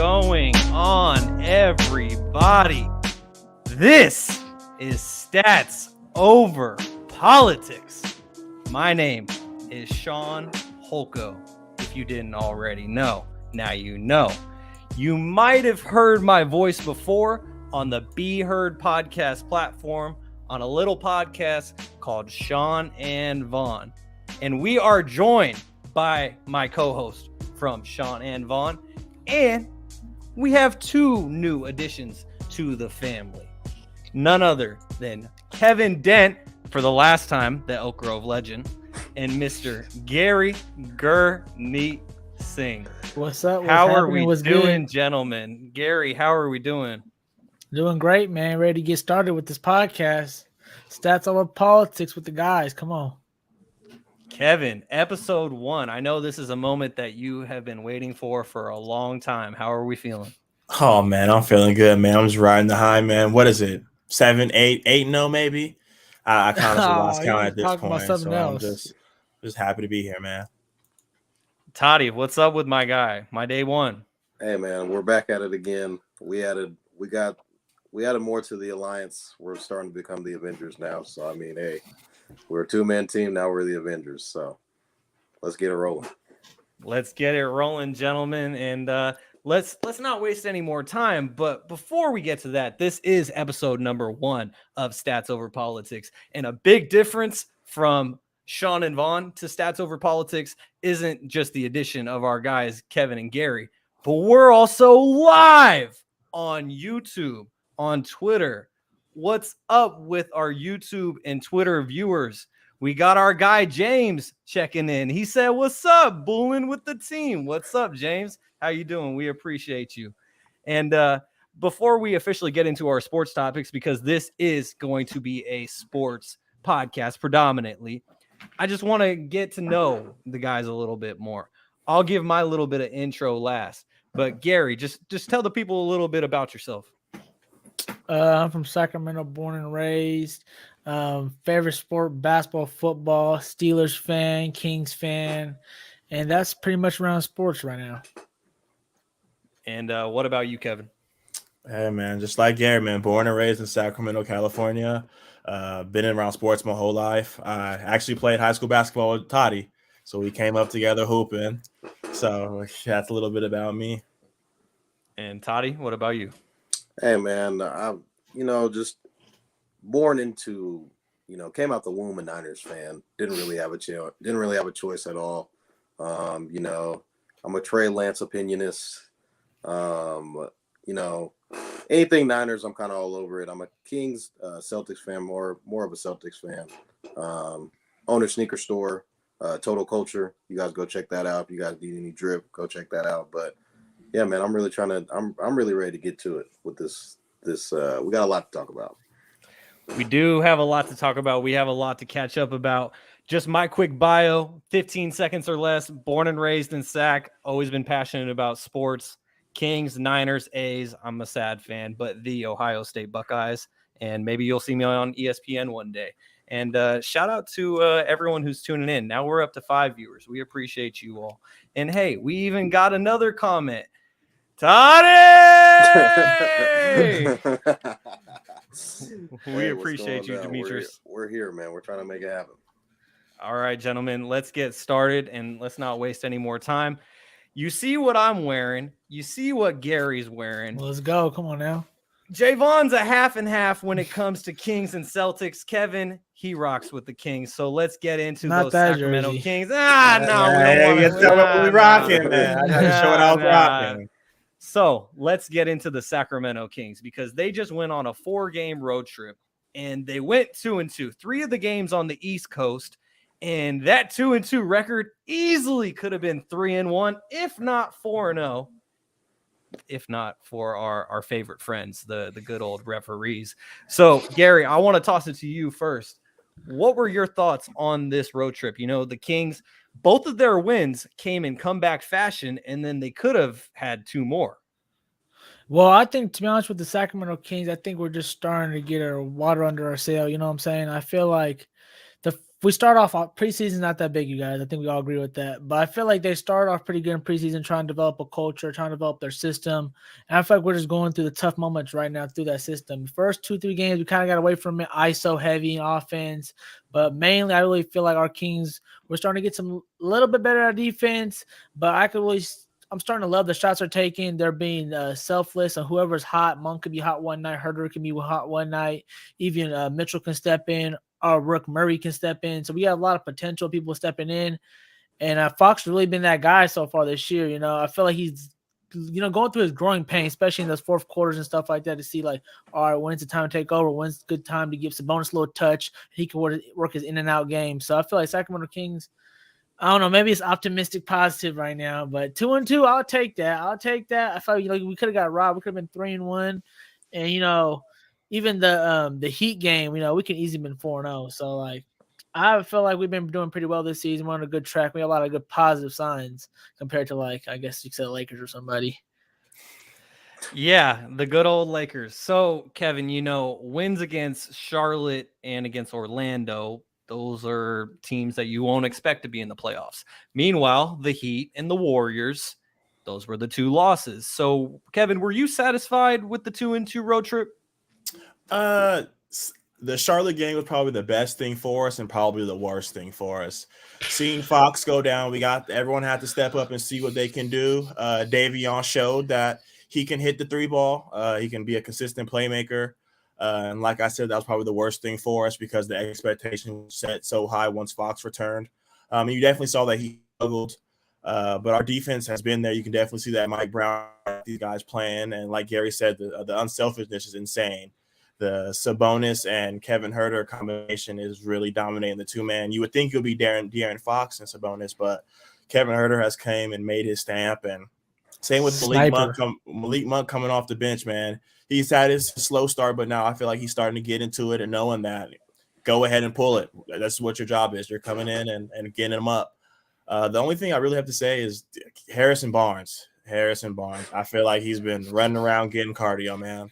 going on, everybody? This is Stats Over Politics. My name is Shaun. If you didn't already know, now you know. You might have heard my voice before on the Be Heard podcast platform on a little podcast called Shaun and Vaughn. And we are joined by my co-host from Shaun and Vaughn. And we have two new additions to the family. None other than Kevin Dent, for the last time, the Elk Grove legend, and Mr. Garry Singh. What's up? How are we doing, gentlemen? Garry, how are we doing? Doing great, man. Ready to get started with this podcast. Stats Over Politics with the guys. Come on. Kevin, episode 1. I know this is a moment that you have been waiting for a long time. How are we feeling? Oh, man, I'm feeling good, man. I'm just riding the high, man. What is it? 7, 8, 8-0 maybe? I kind of lost count at this point, so I'm just happy to be here, man. Toddy, what's up with my guy, my day one? Hey, man, we're back at it again. We added more to the alliance. We're starting to become the Avengers now. So I mean, hey, we're a 2-man team now. We're the Avengers. So let's get it rolling. Let's get it rolling, gentlemen, and let's not waste any more time. But before we get to that, this is episode number 1 of Stats Over Politics, and a big difference from Shaun and Vaughn to Stats Over Politics isn't just the addition of our guys Kevin and Garry, but we're also live on YouTube, on Twitter. What's up with our YouTube and Twitter viewers? We got our guy James checking in. He said, "What's up, Bullin' with the team?" What's up, James? How you doing? We appreciate you. And before we officially get into our sports topics, because this is going to be a sports podcast predominantly, I just want to get to know the guys a little bit more. I'll give my little bit of intro last. But Garry, just tell the people a little bit about yourself. I'm from Sacramento, born and raised. Favorite sport, basketball, football, Steelers fan, Kings fan. And that's pretty much around sports right now. And what about you, Kevin? Hey, man, just like Garry, man, born and raised in Sacramento, California. Been around sports my whole life. I actually played high school basketball with Toddy, so we came up together hooping. So that's a little bit about me. And Toddy, what about you? Hey, man, I'm just born into, came out the womb a Niners fan. Didn't really have a choice at all. I'm a Trey Lance opinionist. Anything Niners, I'm kind of all over it. I'm a Kings, Celtics fan, more of a Celtics fan. Owner sneaker store, Total Culture. You guys go check that out. If you guys need any drip, go check that out. But yeah, man, I'm really ready to get to it with this. We got a lot to talk about. We do have a lot to talk about. We have a lot to catch up about. Just my quick bio, 15 seconds or less, born and raised in Sac, always been passionate about sports. Kings, Niners, A's. I'm a sad fan, but the Ohio State Buckeyes. And maybe you'll see me on ESPN one day. And shout out to everyone who's tuning in. Now we're up to 5 viewers. We appreciate you all. And hey, we even got another comment. Toddy! We appreciate you, Demetrius. We're here, man. We're trying to make it happen. All right, gentlemen, let's get started and let's not waste any more time. You see what I'm wearing. You see what Garry's wearing. Let's go. Come on now. Jaevon's a half and half when it comes to Kings and Celtics. Kevin, he rocks with the Kings. So let's get into those Sacramento jersey. Kings. We rocking, man. I got to show it out rocking. So let's get into the Sacramento Kings because they just went on a 4-game road trip and they went 2-2. 3 of the games on the East Coast. And that 2-2 record easily could have been 3-1, if not 4-0, if not for our favorite friends, the good old referees. So, Garry, I want to toss it to you first. What were your thoughts on this road trip? The Kings, both of their wins came in comeback fashion, and then they could have had 2 more. Well, I think, to be honest with the Sacramento Kings, I think we're just starting to get our water under our sail. You know what I'm saying? I feel like the we start off preseason not that big, you guys. I think we all agree with that. But I feel like they started off pretty good in preseason, trying to develop a culture, trying to develop their system. And I feel like we're just going through the tough moments right now through that system. The first 2-3 games, we kind of got away from it, ISO heavy offense. But mainly, I really feel like our Kings, we're starting to get some little bit better at defense. But I'm starting to love the shots they're taking. They're being selfless, and whoever's hot, Monk could be hot one night, Herter can be hot one night, even Mitchell can step in, or Rook Murray can step in. So we have a lot of potential people stepping in, and Fox has really been that guy so far this year. I feel like he's going through his growing pain, especially in those fourth quarters and stuff like that, to see like, all right, when's the time to take over? When's a good time to give Sabonis a little touch? He can work his in and out game. So I feel like Sacramento Kings, I don't know, maybe it's optimistic positive right now, but 2-2, I'll take that. I felt like we could have got robbed. We could have been 3-1, and even the Heat game, we could easily been 4-0. So like, I feel like we've been doing pretty well this season. We're on a good track. We have a lot of good positive signs compared to, like, I guess you could say Lakers or somebody. Yeah, the good old Lakers. So, Kevin, wins against Charlotte and against Orlando, those are teams that you won't expect to be in the playoffs. Meanwhile, the Heat and the Warriors, those were the two losses. So, Kevin, were you satisfied with the 2-2 road trip? The Charlotte game was probably the best thing for us and probably the worst thing for us. Seeing Fox go down, everyone had to step up and see what they can do. Jaevon showed that he can hit the three ball. He can be a consistent playmaker. And like I said, that was probably the worst thing for us because the expectation was set so high once Fox returned. You definitely saw that he struggled. But our defense has been there. You can definitely see that Mike Brown, these guys playing. And like Garry said, the unselfishness is insane. The Sabonis and Kevin Herter combination is really dominating the two-man. You would think it would be De'Aaron Fox and Sabonis, but Kevin Herter has came and made his stamp. And same with Malik Monk coming off the bench, man. He's had his slow start, but now I feel like he's starting to get into it and knowing that go ahead and pull it. That's what your job is. You're coming in and getting them up. The only thing I really have to say is Harrison Barnes. I feel like he's been running around getting cardio, man.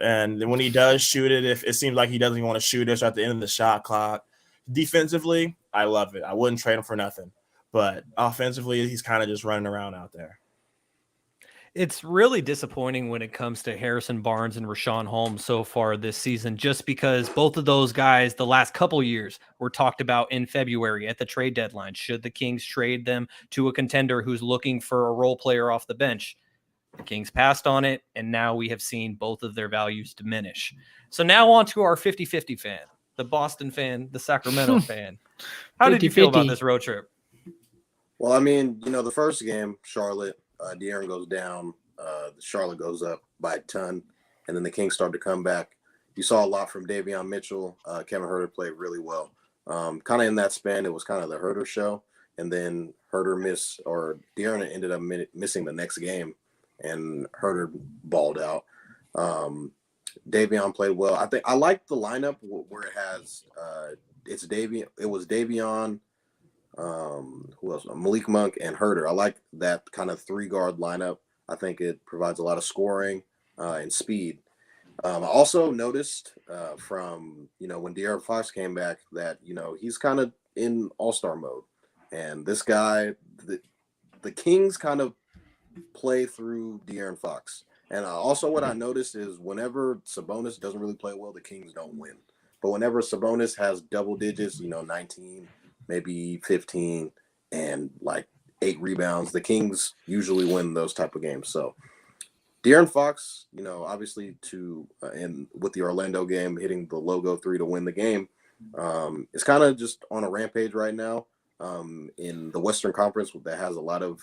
And when he does shoot it, if it seems like he doesn't want to shoot us at the end of the shot clock. Defensively, I love it. I wouldn't trade him for nothing. But offensively, he's kind of just running around out there. It's really disappointing when it comes to Harrison Barnes and Rashawn Holmes so far this season, just because both of those guys the last couple years were talked about in February at the trade deadline. Should the Kings trade them to a contender who's looking for a role player off the bench? The Kings passed on it, and now we have seen both of their values diminish. So now on to our 50-50 fan, the Boston fan, the Sacramento fan. How did you feel about this road trip? Well, I mean, the first game, Charlotte, De'Aaron goes down, Charlotte goes up by a ton, and then the Kings start to come back. You saw a lot from Davion Mitchell. Kevin Herter played really well. Kind of in that span, it was kind of the Herter show, and then De'Aaron ended up missing the next game, and Herter balled out. Davion played well. I like the lineup where it has it's Davion. It was Davion. Who else? Malik Monk and Herter. I like that kind of 3-guard lineup. I think it provides a lot of scoring and speed. I also noticed from when De'Aaron Fox came back that he's kind of in all-star mode, and this guy, the Kings kind of play through De'Aaron Fox. And also what I noticed is whenever Sabonis doesn't really play well, the Kings don't win. But whenever Sabonis has double digits, 19, maybe 15, and like 8 rebounds, the Kings usually win those type of games. So De'Aaron Fox, obviously and with the Orlando game, hitting the logo 3 to win the game, is kind of just on a rampage right now in the Western Conference that has a lot of,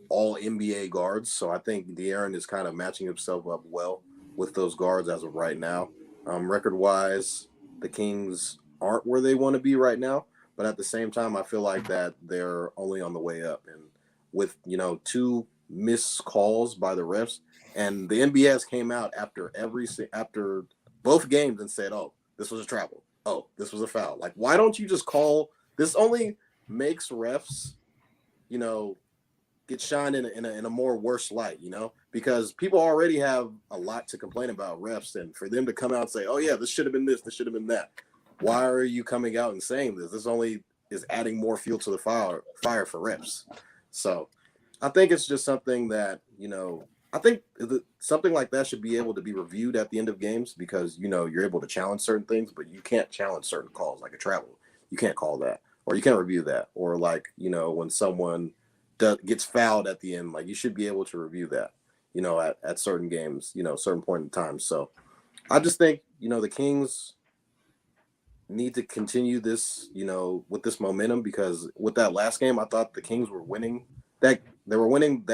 all NBA guards. So I think De'Aaron is kind of matching himself up well with those guards as of right now. Record-wise, the Kings aren't where they want to be right now, but at the same time, I feel like that they're only on the way up. And with, 2 missed calls by the refs, and the NBS came out after both games and said, oh, this was a travel. Oh, this was a foul. Like, why don't you just call? This only makes refs, get shined in a more worse light, because people already have a lot to complain about refs, and for them to come out and say, oh yeah, this should have been this, this should have been that. why are you coming out and saying this? This only is adding more fuel to the fire for refs. So I think it's just something that, I think something like that should be able to be reviewed at the end of games because, you're able to challenge certain things, but you can't challenge certain calls like a travel. You can't call that, or you can't review that. Or like, when someone gets fouled at the end, like you should be able to review that, at certain games, certain point in time. So I just think, the Kings need to continue this, with this momentum, because with that last game, I thought the Kings were winning that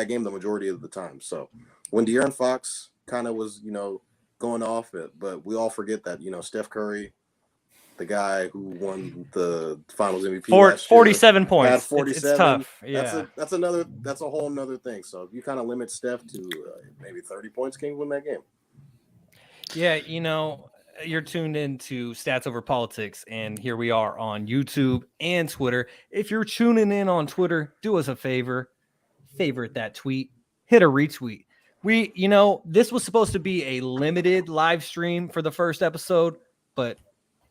game the majority of the time. So when De'Aaron Fox kind of was, going off it, but we all forget that, Steph Curry, the guy who won the Finals MVP last year, 47 points. had 47. It's tough. Yeah, that's a whole nother thing. So if you kind of limit Steph to maybe 30 points, Kings win that game. Yeah, you're tuned into Stats Over Politics, and here we are on YouTube and Twitter. If you're tuning in on Twitter, do us a favor, favorite that tweet, hit a retweet. This was supposed to be a limited live stream for the first episode, but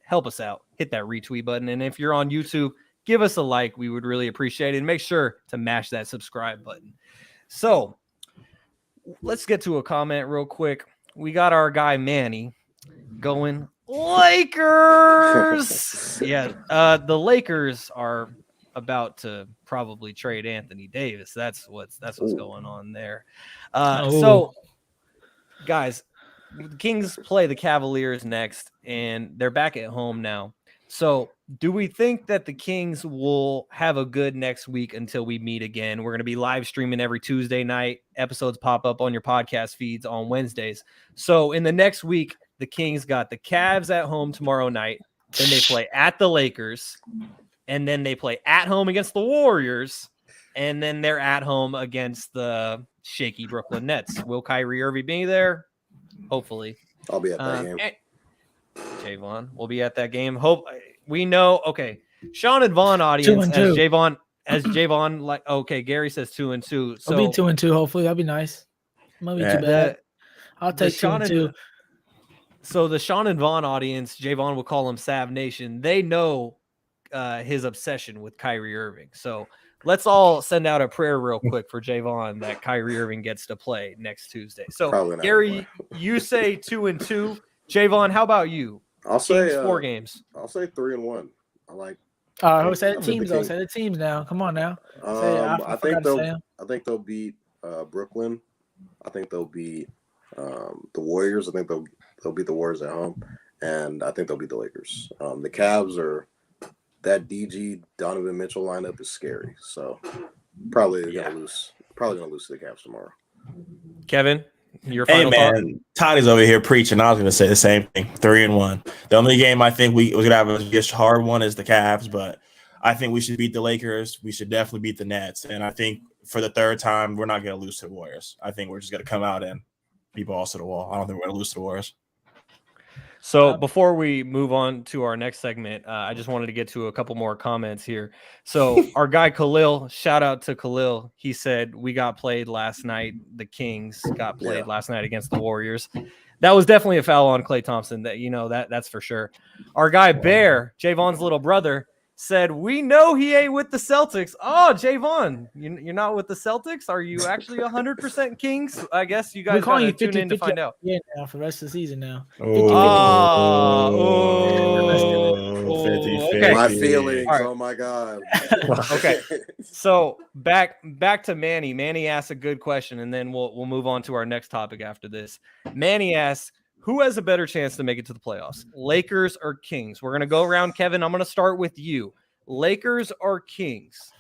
help us out. Hit that retweet button, and if you're on YouTube, give us a like. We would really appreciate it, and make sure to mash that subscribe button. So let's get to a comment real quick. We got our guy Manny going Lakers. Yeah, the Lakers are about to probably trade Anthony Davis. That's what's going on there. So, guys, the Kings play the Cavaliers next, and they're back at home now. So, do we think that the Kings will have a good next week until we meet again? We're going to be live streaming every Tuesday night. Episodes pop up on your podcast feeds on Wednesdays. So, in the next week, the Kings got the Cavs at home tomorrow night. Then they play at the Lakers. And then they play at home against the Warriors. And then they're at home against the shaky Brooklyn Nets. Will Kyrie Irving be there? Hopefully. I'll be at that game. Jaevon will be at that game. Hope we know. Okay, Shaun and Vaughn audience as Jaevon. Like, okay, Garry says 2-2. So I'll be 2-2. Hopefully, that'd be nice. Might be too bad. I'll take 2-2. So the Shaun and Vaughn audience, Jaevon will call him Sav Nation. They know his obsession with Kyrie Irving. So let's all send out a prayer real quick for Jaevon that Kyrie Irving gets to play next Tuesday. So Garry, you say 2-2. Jaevon, how about you? I'll say 4 games. I'll say 3-1. I like. Who said the teams? Though, say the teams now. Come on now. I think they'll beat Brooklyn. I think they'll beat the Warriors. I think they'll beat the Warriors at home, and I think they'll beat the Lakers. The Cavs are that DG Donovan Mitchell lineup is scary. So probably gonna lose. Probably gonna lose to the Cavs tomorrow. Kevin. Your final thought? Toddy's over here preaching. I was going to say the same thing. 3-1. The only game I think we going to have a hard one is the Cavs, but I think we should beat the Lakers. We should definitely beat the Nets, and I think for the third time, we're not going to lose to the Warriors. I think we're just going to come out and be balls to the wall. I don't think we're going to lose to the Warriors. So before we move on to our next segment, I just wanted to get to a couple more comments here. So our guy Khalil, shout out to Khalil. He said, we got played last night. The Kings got played last night against the Warriors. That was definitely a foul on Klay Thompson. That's for sure. Our guy Bear, Jaevon's little brother, said, we know he ain't with the Celtics. Oh, Jaevon, you're not with the Celtics? Are you actually 100% Kings? I guess you guys got to tune in to find out. Yeah, now for the rest of the season now. 50-50. Okay. My feelings. Right. Oh my God. Okay. So back to Manny. Manny asked a good question, and then we'll move on to our next topic after this. Manny asks, who has a better chance to make it to the playoffs, Lakers or Kings? We're going to go around, Kevin. I'm going to start with you. Lakers or Kings?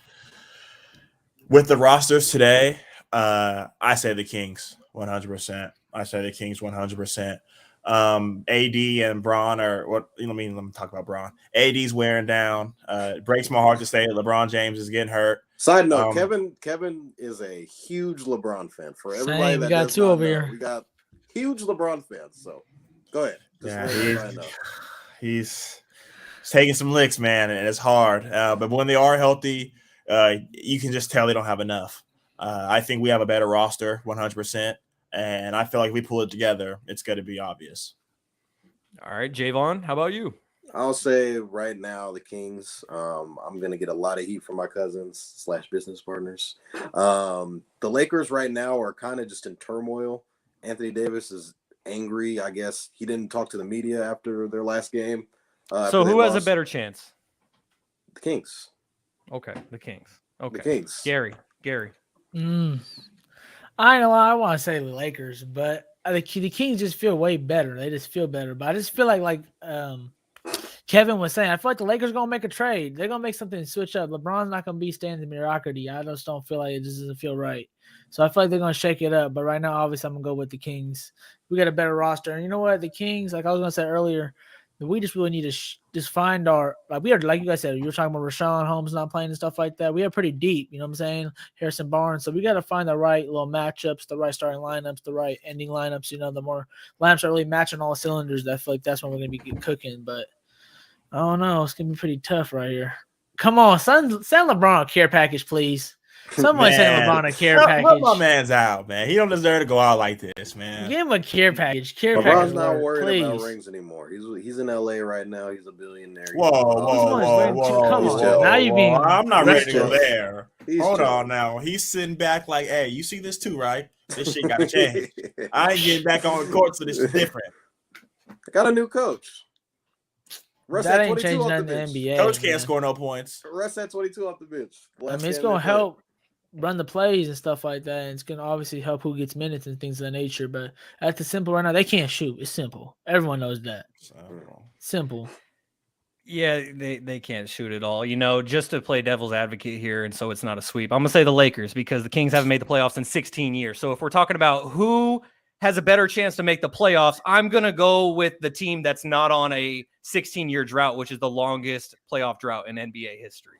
With the rosters today, I say the Kings 100%. I say the Kings 100%. AD and Bron are what let me talk about Bron. AD's wearing down. It breaks my heart to say that LeBron James is getting hurt. Side note, Kevin is a huge LeBron fan. For everybody that we got two over here. We got huge LeBron fans. So go ahead. He's taking some licks, man, and it's hard. But when they are healthy, you can just tell they don't have enough. I think we have a better roster, 100%. And I feel like if we pull it together, it's going to be obvious. All right, Jaevon, how about you? I'll say right now the Kings. I'm gonna get a lot of heat from my cousins / business partners. The Lakers right now are kind of just in turmoil. Anthony Davis is angry. I guess he didn't talk to the media after their last game. So who has a better chance? The Kings. Okay, the Kings. Okay, The Kings. Garry. I know I want to say the Lakers, but the Kings just feel way better. They just feel better. But I just feel like Kevin was saying, I feel like the Lakers are gonna make a trade. They're gonna make something switch up. LeBron's not gonna be staying in mediocrity. I just don't feel like it just doesn't feel right. So I feel like they're gonna shake it up. But right now, obviously, I'm gonna go with the Kings. We got a better roster, and you know what? The Kings, like I was gonna say earlier, we just really need to just find our we are, like you guys said, you were talking about Rashawn Holmes not playing and stuff like that. We are pretty deep, you know what I'm saying? Harrison Barnes. So we got to find the right little matchups, the right starting lineups, the right ending lineups. You know, the more lineups are really matching all cylinders. I feel like that's when we're gonna be cooking. But I don't know. It's gonna be pretty tough right here. Come on, send LeBron a care package, please. Someone send LeBron a care package. Let my man's out, man. He don't deserve to go out like this, man. Give him a care package. LeBron's not worried about rings anymore. He's in LA right now. He's a billionaire. Whoa. Come on. Now you being. I'm not ready to go there. Hold on now. He's sitting back like, hey, you see this too, right? This shit got to change. I ain't getting back on the court, so this is different. I got a new coach. Russ that ain't changing nothing in the NBA. Coach can't score no points. Russ had 22 off the bench. I mean, it's going to help run the plays and stuff like that. And it's going to obviously help who gets minutes and things of that nature. But at the simple right now, they can't shoot. It's simple. Everyone knows that. Simple. Yeah, they can't shoot at all. You know, just to play devil's advocate here, and so it's not a sweep, I'm going to say the Lakers because the Kings haven't made the playoffs in 16 years. So if we're talking about who has a better chance to make the playoffs, I'm going to go with the team that's not on a 16-year drought, which is the longest playoff drought in NBA history.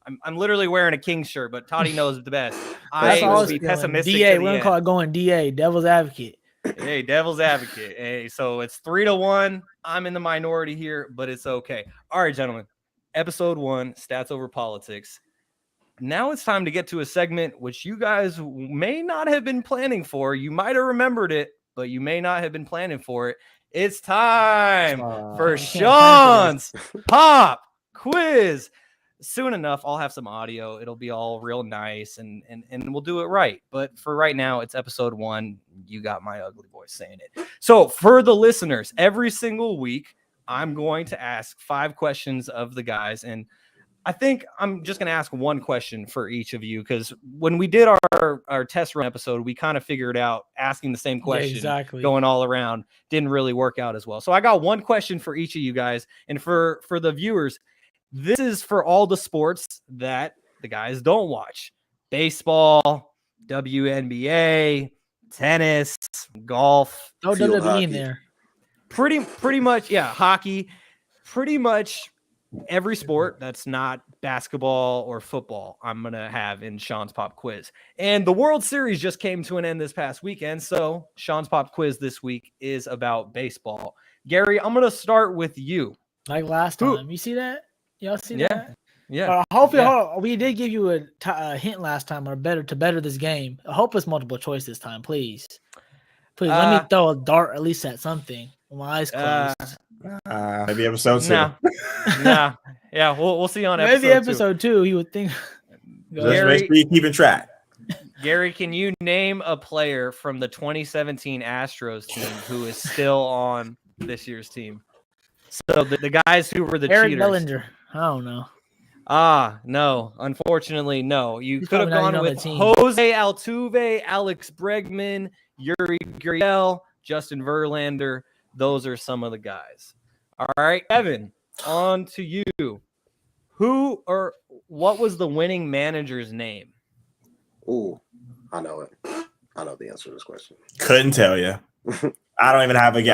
I'm literally wearing a Kings shirt, but Toddy knows the best. I will be pessimistic. DA, we're going to call it going DA, devil's advocate. Hey, devil's advocate. Hey, so it's 3-1. I'm in the minority here, but it's okay. All right, gentlemen. Episode 1, Stats Over Politics. Now it's time to get to a segment which you guys may not have been planning for. You might have remembered it, but you may not have been planning for it. It's time for Shaun's Pop Quiz. Soon enough, I'll have some audio. It'll be all real nice, and we'll do it right. But for right now, it's episode 1. You got my ugly voice saying it. So for the listeners, every single week, I'm going to ask 5 questions of the guys, and I think I'm just going to ask one question for each of you because when we did our test run episode, we kind of figured out asking the same question going all around didn't really work out as well. So I got one question for each of you guys. And for the viewers, this is for all the sports that the guys don't watch. Baseball, WNBA, tennis, golf. No WWE in there. Pretty much, yeah, hockey. Pretty much every sport that's not basketball or football, I'm going to have in Shaun's Pop Quiz. And the World Series just came to an end this past weekend, so Shaun's Pop Quiz this week is about baseball. Garry, I'm going to start with you. Like last time. You see that? Y'all see that? Yeah. Hopefully, we did give you a hint last time to better this game. I hope it's multiple choice this time, please. Please, let me throw a dart at least at something with my eyes closed. Maybe episode 2. Nah. Yeah, we'll see on episode 2. Maybe episode 2, he would think. Just make sure you're keeping track. Garry, can you name a player from the 2017 Astros team who is still on this year's team? So the guys who were the Eric cheaters. Bellinger. I don't know. No. Unfortunately, no. You He's could have gone with Jose Altuve, Alex Bregman, Yuri Gurriel, Justin Verlander. Those are some of the guys. All right, Evan, on to you. Who or what was the winning manager's name? Ooh, I know it. I know the answer to this question. Couldn't tell you. I don't even have an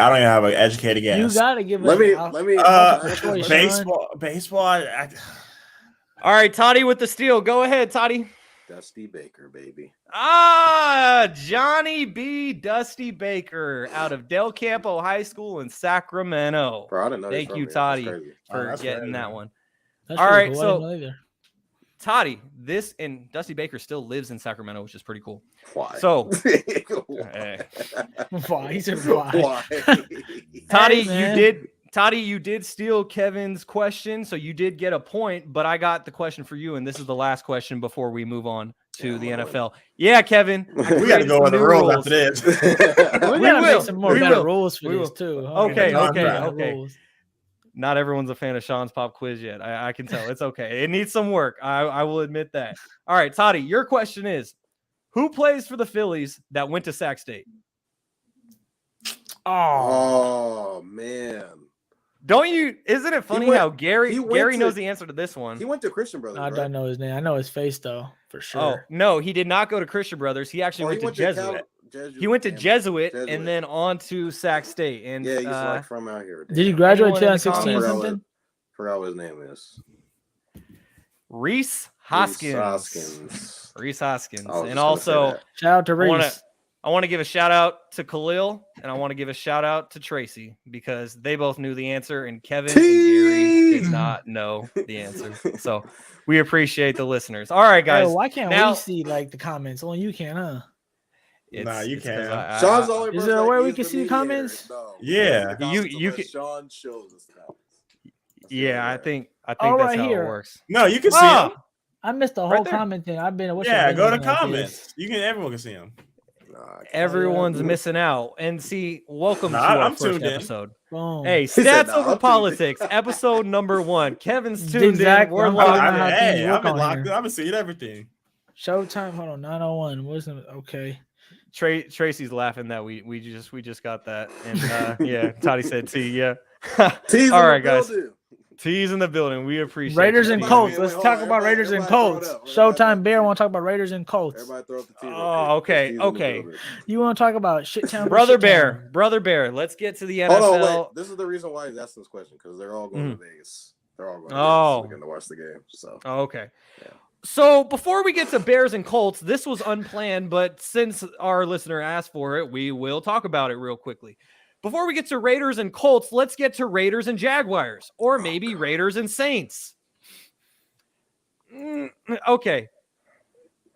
educated guess. You gotta give let me baseball. All right, Toddy with the steal. Go ahead, Toddy. Dusty Baker, baby. Johnny B. Dusty Baker out of Del Campo High School in Sacramento. Bro, I didn't know. Thank you, Toddy, for getting that one. That's all right, cool. so Toddy, and Dusty Baker still lives in Sacramento, which is pretty cool. Why? So, why? He said why? Toddy, hey, Toddy, you did steal Kevin's question, so you did get a point, but I got the question for you, and this is the last question before we move on to the NFL. Yeah, Kevin. We got to created go some on the new rules rules. after this. We gotta make some more We better will. rules for We this will. too. Okay, okay. Rules. Not everyone's a fan of Shaun's pop quiz yet. I can tell. It's okay. It needs some work. I will admit that. All right, Toddy, your question is, who plays for the Phillies that went to Sac State? Oh man. Don't you? Isn't it funny how Garry knows the answer to this one? He went to Christian Brothers. I don't know his name. I know his face though, for sure. Oh no, he did not go to Christian Brothers. He actually went to Jesuit. He went to Jesuit and then on to Sac State. And yeah, he's like from out here. Did he graduate Anyone in the 2016 or comments? something? Forgot what his name is. Reese Hoskins. Reese Hoskins. And also, shout out to Reese. I want to give a shout out to Khalil and I want to give a shout out to Tracy because they both knew the answer and Kevin and Garry did not know the answer. So we appreciate the listeners. All right, guys. Hey, why can't we see like the comments? Only you can, huh? Nah, you can't. Sean's the only is there a way we can see the comments? No. Yeah. You can. Sean shows us the comments. Yeah, I think that's right how here. it works. No, you can see them. I missed the whole comment thing. I've been. Yeah, go to comments. Everyone can see them. Everyone's missing out. And see, welcome to our first episode. Boom. Hey, Stats Over Politics, episode number 1. Kevin's tuned in. We're locked. I've been locked in. I've been seeing everything. Showtime. Hold on. 901. Wasn't okay. Tracy's laughing that we just got that. And yeah, Toddy said T. Yeah. T's all right, guys. T's in the building. We appreciate Raiders and Colts. Let's talk about Raiders and Colts. Showtime Bear want to talk about Raiders and Colts. Everybody throw up the T. Oh, okay. You want to talk about Shittown? Brother Bear. Let's get to the NFL. Hold on, wait. This is the reason why he's asking this question because they're all going to Vegas. They're all going to Vegas this weekend to watch the game. So. Okay. Yeah. So before we get to Bears and Colts, this was unplanned, but since our listener asked for it, we will talk about it real quickly. Before we get to Raiders and Colts, let's get to Raiders and Jaguars, or maybe Raiders and Saints. Okay.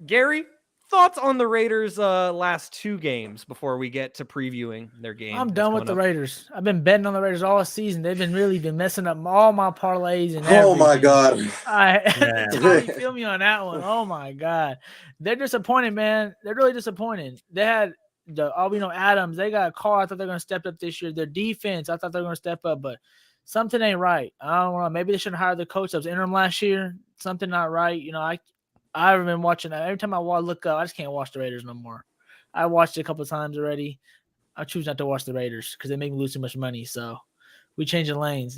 Garry, thoughts on the Raiders' last 2 games before we get to previewing their game? I'm done with the Raiders. I've been betting on the Raiders all season. They've been messing up all my parlays and everything. Oh my God! You feel me on that one? Oh my God, they're disappointed, man. They're really disappointed. They had Adams. They got a call. I thought they're going to step up this year. Their defense, I thought they were going to step up, but something ain't right. I don't know. Maybe they shouldn't hire the coach that was interim last year. Something not right. You know, I've been watching. Every time I look up, I just can't watch the Raiders no more. I watched it a couple of times already. I choose not to watch the Raiders because they make me lose too much money. So we changing lanes.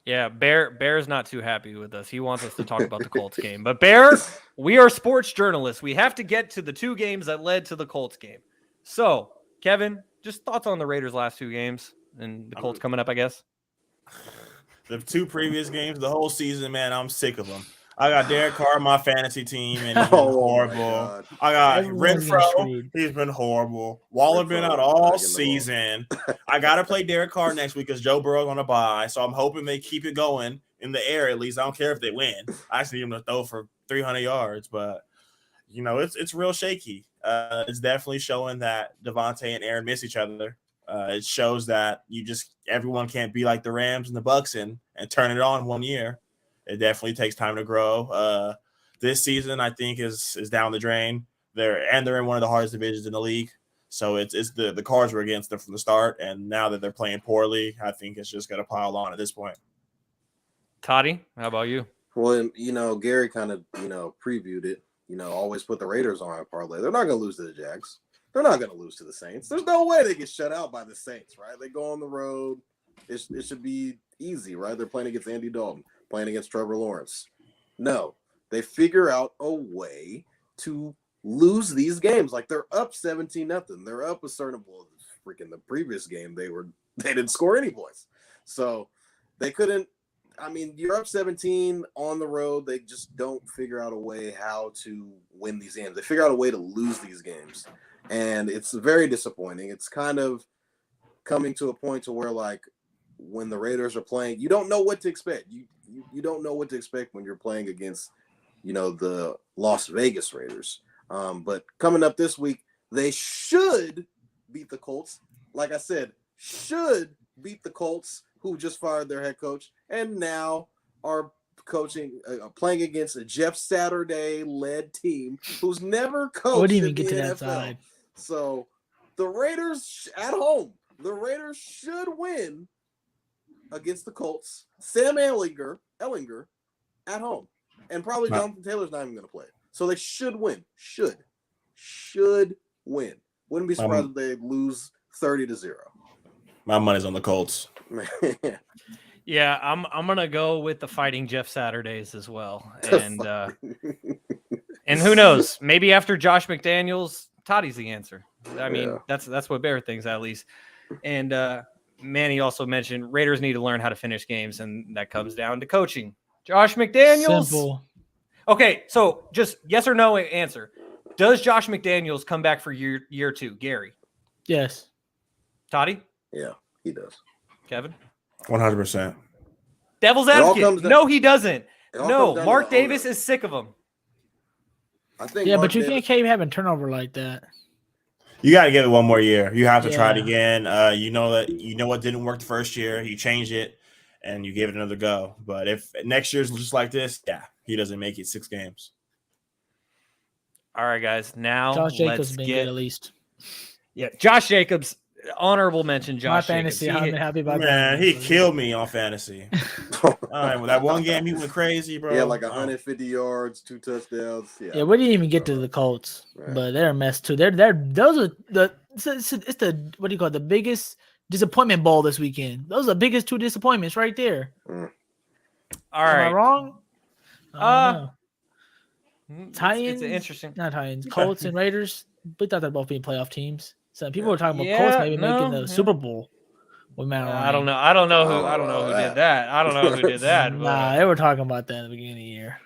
Yeah, Bear's not too happy with us. He wants us to talk about the Colts game. But Bear, we are sports journalists. We have to get to the 2 games that led to the Colts game. So, Kevin, just thoughts on the Raiders' last 2 games and the Colts coming up, I guess? The 2 previous games, the whole season, man, I'm sick of them. I got Derek Carr on my fantasy team, and he's been horrible. I got Renfro. He's been horrible. Waller been out all season. I got to play Derek Carr next week because Joe Burrow's on a bye, so I'm hoping they keep it going in the air at least. I don't care if they win. I just need him to throw for 300 yards, but, you know, it's real shaky. It's definitely showing that Devontae and Aaron miss each other. It shows that everyone can't be like the Rams and the Bucs and turn it on 1 year. It definitely takes time to grow. This season, I think, is down the drain. They're in one of the hardest divisions in the league. So it's the cards were against them from the start, and now that they're playing poorly, I think it's just going to pile on at this point. Toddy, how about you? Well, you know, Garry kind of, previewed it. You know, always put the Raiders on a parlay. They're not going to lose to the Jags. They're not going to lose to the Saints. There's no way they get shut out by the Saints, right? They go on the road. It should be easy, right? They're playing against Andy Dalton, playing against Trevor Lawrence. No, they figure out a way to lose these games. Like they're up 17-0. They're up a certain freaking the previous game they didn't score any points. So they couldn't. I mean, you're up 17 on the road. They just don't figure out a way how to win these games. They figure out a way to lose these games. And it's very disappointing. It's kind of coming to a point to where, like, when the Raiders are playing, you don't know what to expect. You don't know what to expect when you're playing against, the Las Vegas Raiders. But coming up this week, they should beat the Colts. Like I said, should beat the Colts, who just fired their head coach, and now are playing against a Jeff Saturday-led team who's never coached I wouldn't even in get the to that NFL. side. So the Raiders at home, the Raiders should win against the Colts. Sam Ellinger at home, and probably Jonathan Taylor's not even going to play. So they should win. Should win. Wouldn't be surprised if they lose 30-0. My money's on the Colts. Yeah, I'm gonna go with the Fighting Jeff Saturdays as well, and who knows? Maybe after Josh McDaniels, Toddy's the answer. I mean, that's what Bear thinks at least. And Manny also mentioned Raiders need to learn how to finish games, and that comes down to coaching. Josh McDaniels. Simple. Okay, so just yes or no answer. Does Josh McDaniels come back for year 2? Gary? Yes. Toddy? Yeah, he does. Kevin? 100%. Devil's advocate. No, he doesn't. No, Mark Davis is sick of him. I think. Yeah, but you can't keep having turnover like that. You got to give it one more year. You have to try it again. You know what didn't work the first year. You change it, and you give it another go. But if next year's just like this, he doesn't make it 6 games. All right, guys. Now Josh Jacobs let's been get good at least. Yeah, Josh Jacobs. Honorable mention, Josh My fantasy, Jacobs. I've been happy about that. Man, he killed me on fantasy. All right, well, that one game he went crazy, bro. Yeah, like 150 yards, 2 touchdowns. Yeah, we didn't even get to the Colts, but they're a mess too. Those are it's the what do you call it? The biggest disappointment bowl this weekend. Those are the biggest 2 disappointments right there. All right, am I wrong? Titans. It's interesting. Not Titans. Colts and Raiders. We thought they'd both be playoff teams. So people were talking about Colts maybe making the Super Bowl with Matt Ryan. I don't know. I don't know who did that. I don't know who did that. Nah, they were talking about that in the beginning of the year.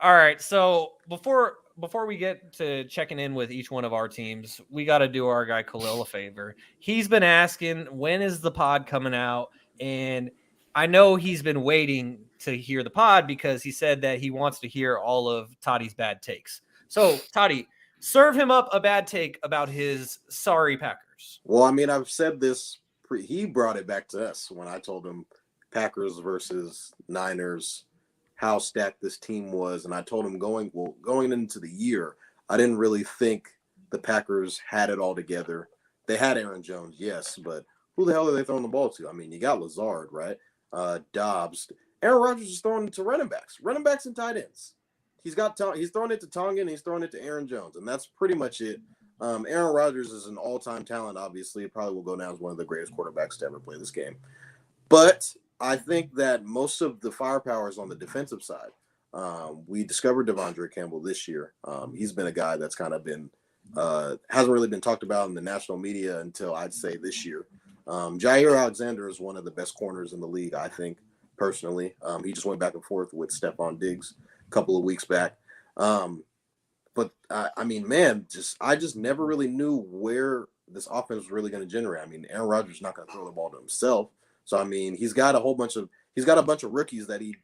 All right. So before we get to checking in with each one of our teams, we got to do our guy Khalil a favor. He's been asking, when is the pod coming out? And I know he's been waiting to hear the pod because he said that he wants to hear all of Toddy's bad takes. So, Toddy, serve him up a bad take about his sorry Packers. Well, I mean, I've said this. He brought it back to us when I told him Packers versus Niners, how stacked this team was. And I told him going into the year, I didn't really think the Packers had it all together. They had Aaron Jones, yes, but who the hell are they throwing the ball to? I mean, you got Lazard, right? Dobbs. Aaron Rodgers is throwing it to running backs and tight ends. He's throwing it to Tongan, he's throwing it to Aaron Jones, and that's pretty much it. Aaron Rodgers is an all-time talent, obviously. It probably will go down as one of the greatest quarterbacks to ever play this game. But I think that most of the firepower is on the defensive side. We discovered Devondre Campbell this year. He's been a guy that's kind of been hasn't really been talked about in the national media until I'd say this year. Jair Alexander is one of the best corners in the league, I think, personally. He just went back and forth with Stephon Diggs a couple of weeks back. But I mean, man, I just never really knew where this offense was really going to generate. I mean, Aaron Rodgers is not going to throw the ball to himself. So, I mean, he's got a bunch of rookies that he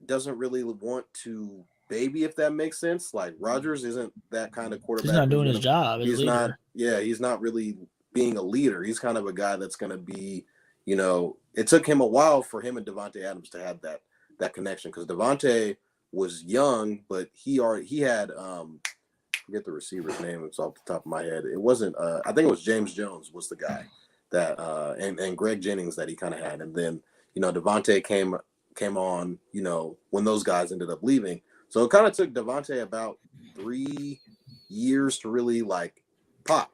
doesn't really want to baby, if that makes sense. Like, Rodgers isn't that kind of quarterback. He's not doing his job. He's not really being a leader. He's kind of a guy that's going to be, it took him a while for him and Davante Adams to have that connection, because Davante was young, but he had forget the receiver's name. It's off the top of my head. It wasn't I think it was James Jones was the guy that and Greg Jennings that he kind of had. And then, Davante came on, when those guys ended up leaving. So it kind of took Davante about 3 years to really like pop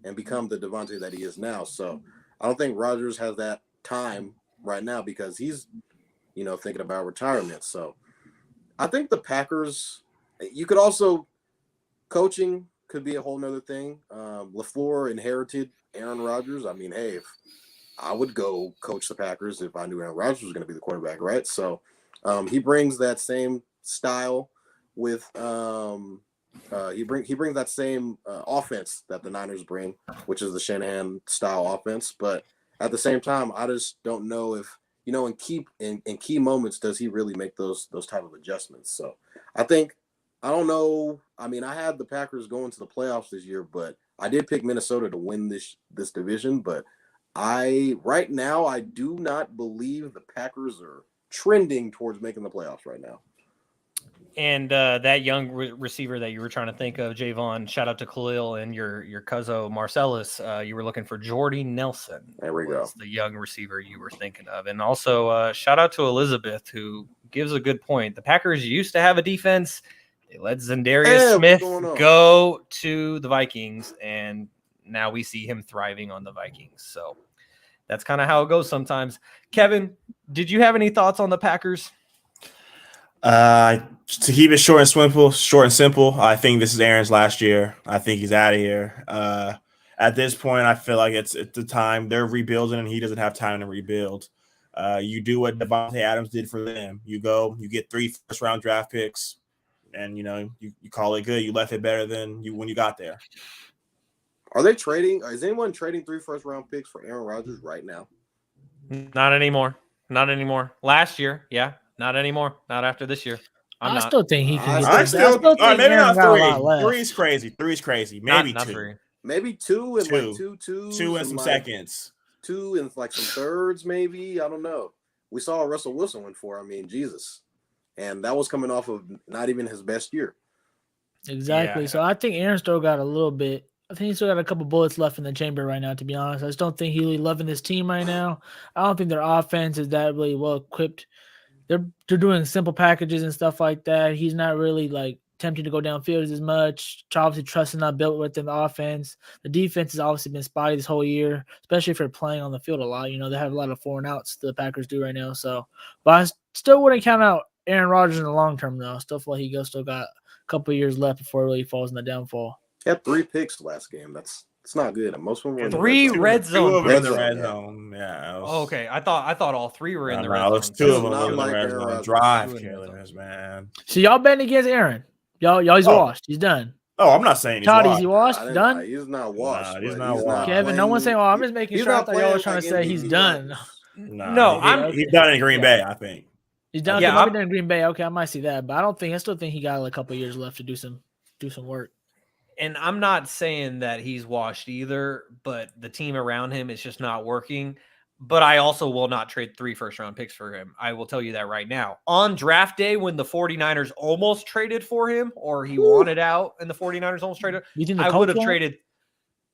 and become the Davante that he is now. So I don't think Rodgers has that time right now because he's, thinking about retirement. So I think the Packers, you could also, coaching could be a whole nother thing. LaFleur inherited Aaron Rodgers. I mean, hey, if I would go coach the Packers if I knew Aaron Rodgers was going to be the quarterback, right? So he brings that same style with he brings that same offense that the Niners bring, which is the Shanahan style offense. But at the same time, I just don't know if, in key moments, does he really make those type of adjustments? So I don't know. I mean, I had the Packers going to the playoffs this year, but I did pick Minnesota to win this division. But Right now, I do not believe the Packers are trending towards making the playoffs right now. And that young receiver that you were trying to think of, Jaevon, shout out to Khalil and your cousin Marcellus. You were looking for Jordy Nelson. There we go. The young receiver you were thinking of. And also shout out to Elizabeth, who gives a good point. The Packers used to have a defense. They let Zendarius Smith go to the Vikings, and now we see him thriving on the Vikings. So that's kind of how it goes sometimes. Kevin, did you have any thoughts on the Packers? To keep it short and simple, I think this is Aaron's last year. I think he's out of here. At this point, I feel like it's the time they're rebuilding, and he doesn't have time to rebuild. You do what Devontae Adams did for them. You get 3 first-round draft picks, and you call it good. You left it better than when you got there. Are they trading? Is anyone trading 3 first-round picks for Aaron Rodgers right now? Not anymore. Last year, yeah. Not anymore. Not after this year. I still think he can. Maybe not 3. 3's crazy. 3's crazy. Maybe not 2. 3. Maybe 2 and two and some seconds. 2 and like some thirds, maybe. I don't know. We saw what Russell Wilson went for. I mean, Jesus. And that was coming off of not even his best year. Exactly. Yeah. So I think Aaron still got a little bit. I think he's still got a couple bullets left in the chamber right now, to be honest. I just don't think he's really loving this team right now. I don't think their offense is that really well equipped. They're doing simple packages and stuff like that. He's not really like attempting to go downfield as much. Obviously, trust is not built within the offense. The defense has obviously been spotty this whole year, especially if they're playing on the field a lot. They have a lot of 4 and outs the Packers do right now. So, but I still wouldn't count out Aaron Rodgers in the long term, though. I still feel like he still got a couple of years left before it really falls in the downfall. He had 3 picks last game. It's not good. Most of them were 3 red zone. Red zone. Yeah. Okay. I thought all 3 were in the red zone. 2 of them were in the red zone. Drive killers, man. So y'all betting against Aaron? Y'all, he's washed. He's done. Oh, I'm not saying he's Todd, washed. Is he washed? Done? He's not washed. Nah, he's not washed. Kevin, no one's saying, I'm just making sure. I thought y'all were trying to say he's done. He's done in Green Bay, I think. He's done. Yeah, I've done in Green Bay. Okay, I might see that, but I still think he got a couple of years left to do some work. And I'm not saying that he's washed either, but the team around him is just not working. But I also will not trade 3 first-round picks for him. I will tell you that right now. On draft day, when the 49ers almost traded for him, or he wanted out and the 49ers almost traded, I would have traded.